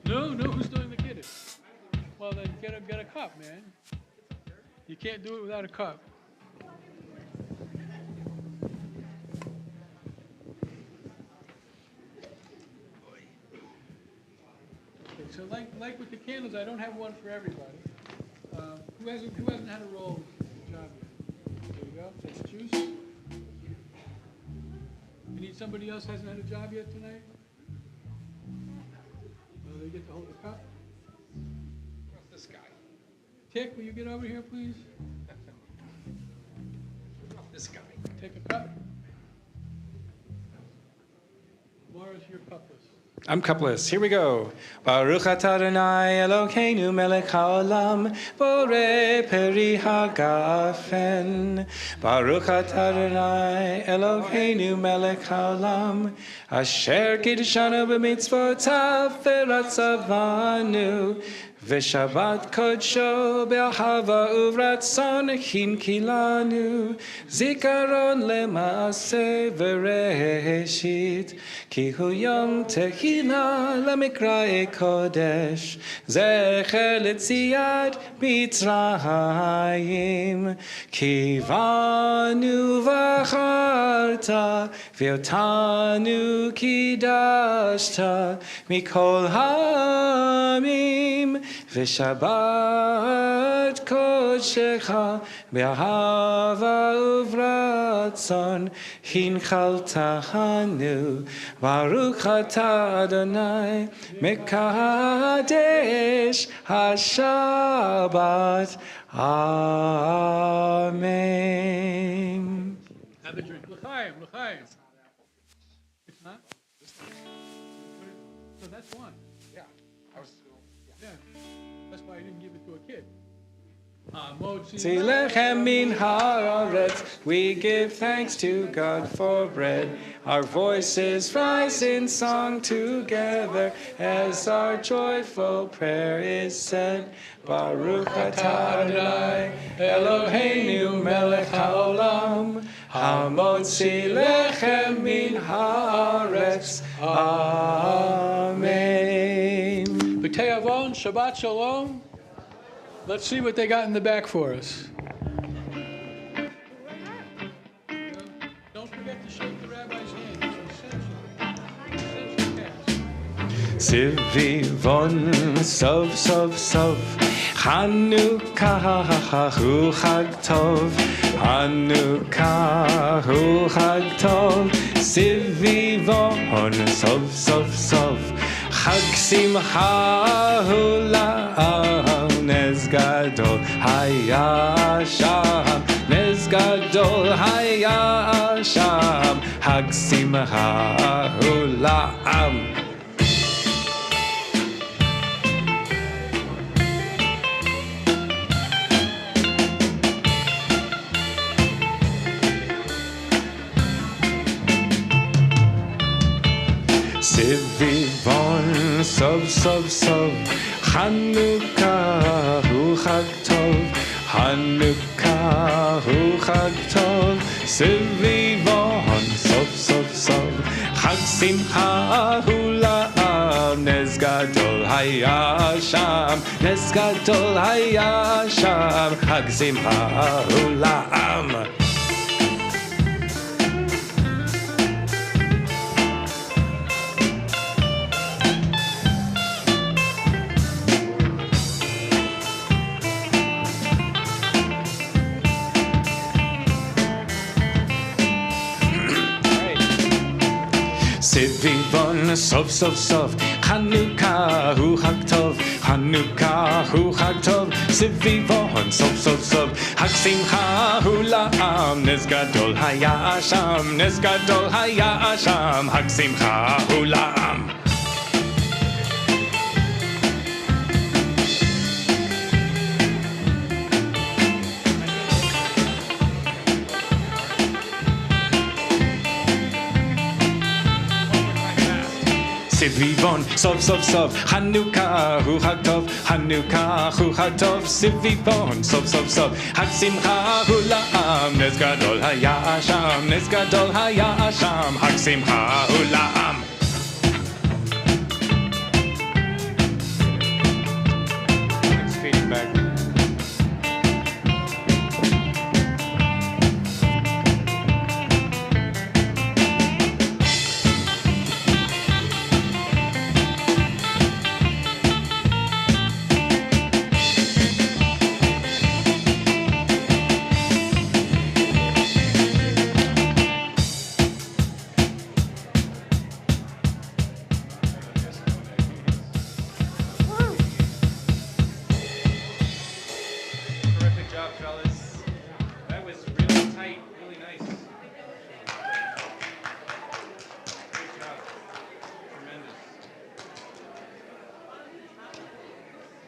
No, who's doing the kidding? Well, then get a cup, man. You can't do it without a cup. Okay, so like with the candles, I don't have one for everybody. Who hasn't had a roll job yet? There you go. That's juice. You need somebody else hasn't had a job yet tonight? Well, they get to hold the cup. This guy. Tick, will you get over here, please? This guy. Take a cup. Morris, you're cupless. I'm cupless. Here we go. Baruch atah Adonai Elokeinu melech haolam borei peri hagafen. Baruch atah Adonai Elokeinu melech haolam asher kiddushanu b'mitzvotav v'ratzavanu v'shabbat kodsho be'ahava uvratzon hinkilanu zikaron lemaaseh v'reshit ki hu yom tehila lamikrae kodesh zecher letziat mitzrayim kivanu v'acharta v'otanu kidashta mikol ha'amim v'shabbat kodshecha be'ahava uvratzon hinchaltanu Baruch atah Adonai mekadesh hashabbat. Amen. Have a drink. L'chaim. It's not? So that's one. Yeah. Yeah. That's why I didn't give it to a kid. Lechem min haaretz, we give thanks to God for bread. Our voices rise in song together as our joyful prayer is said. Baruch atah Adonai Eloheinu melech haolam hamotzi lechem min haaretz. Amen. B'tei Avon, Shabbat Shalom. Let's see what they got in the back for us. Don't forget to shake the rabbi's hand. It's essential task. Sivivon sov sov sov Chanukah hu Chag Tov, Chanukah hu Chag Tov, Sivivon Sov Sov Sov, Chag Simcha hu La'am, Nez Gadol Haya Sham, Nez Gadol Haya Sham, Chag Simcha hu La'am. Sivivon Sov Sov Sov, Chanukah hu Chag Tov, Chanukah hu Chag Tov, Sivivon Sov Sov Sov, Chag Simcha hu La'am, Nez Gadol Haya Sham, Nez Gadol Haya Sham, Chag Simcha hu La'am. Sivivon Sov Sov Sov, Chanukah hu Chag Tov, Chanukah hu Chag Tov, Sivivon Sov Sov Sov, Chag Simcha hu La'am, Nez Gadol Haya Sham, Nez Gadol Haya Sham, Chag Simcha hu La'am. Sivivon Sov Sov Sov, Chanukah hu Chag Tov, Chanukah hu Chag Tov, Sivivon Sov Sov Sov, Chag Simcha hu La'am, Nez Gadol Haya Sham, Nez Gadol Haya Sham, Chag Simcha hu La'am. Next feedback. Terrific job, fellas. That was really tight, really nice. Good job. Tremendous.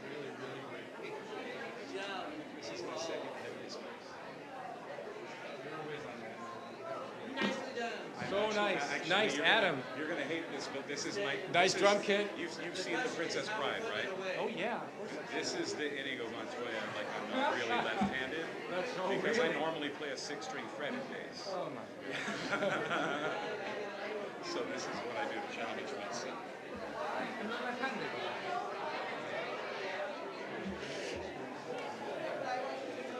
Really, really great. This is my second heaviest space. You're always on that. So nice. Actually, Nice, you're Adam. You're gonna hate this, but this is my Nice this drum is- kit. You've seen the Princess Bride, right? Oh, yeah. This is the Inigo Montoya. Like I'm not really left-handed That's so because really. I normally play a six-string fretted bass. Oh, my. So this is what I do to challenge myself.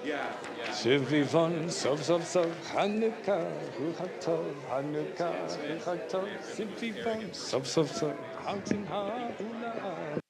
Yeah, yeah. Sivivon Sov Sov Sov, Chanukah hu Chag Tov, Chanukah hu Chag Tov, Sivivon Sov Sov Sov, Chag Simcha hu La'am.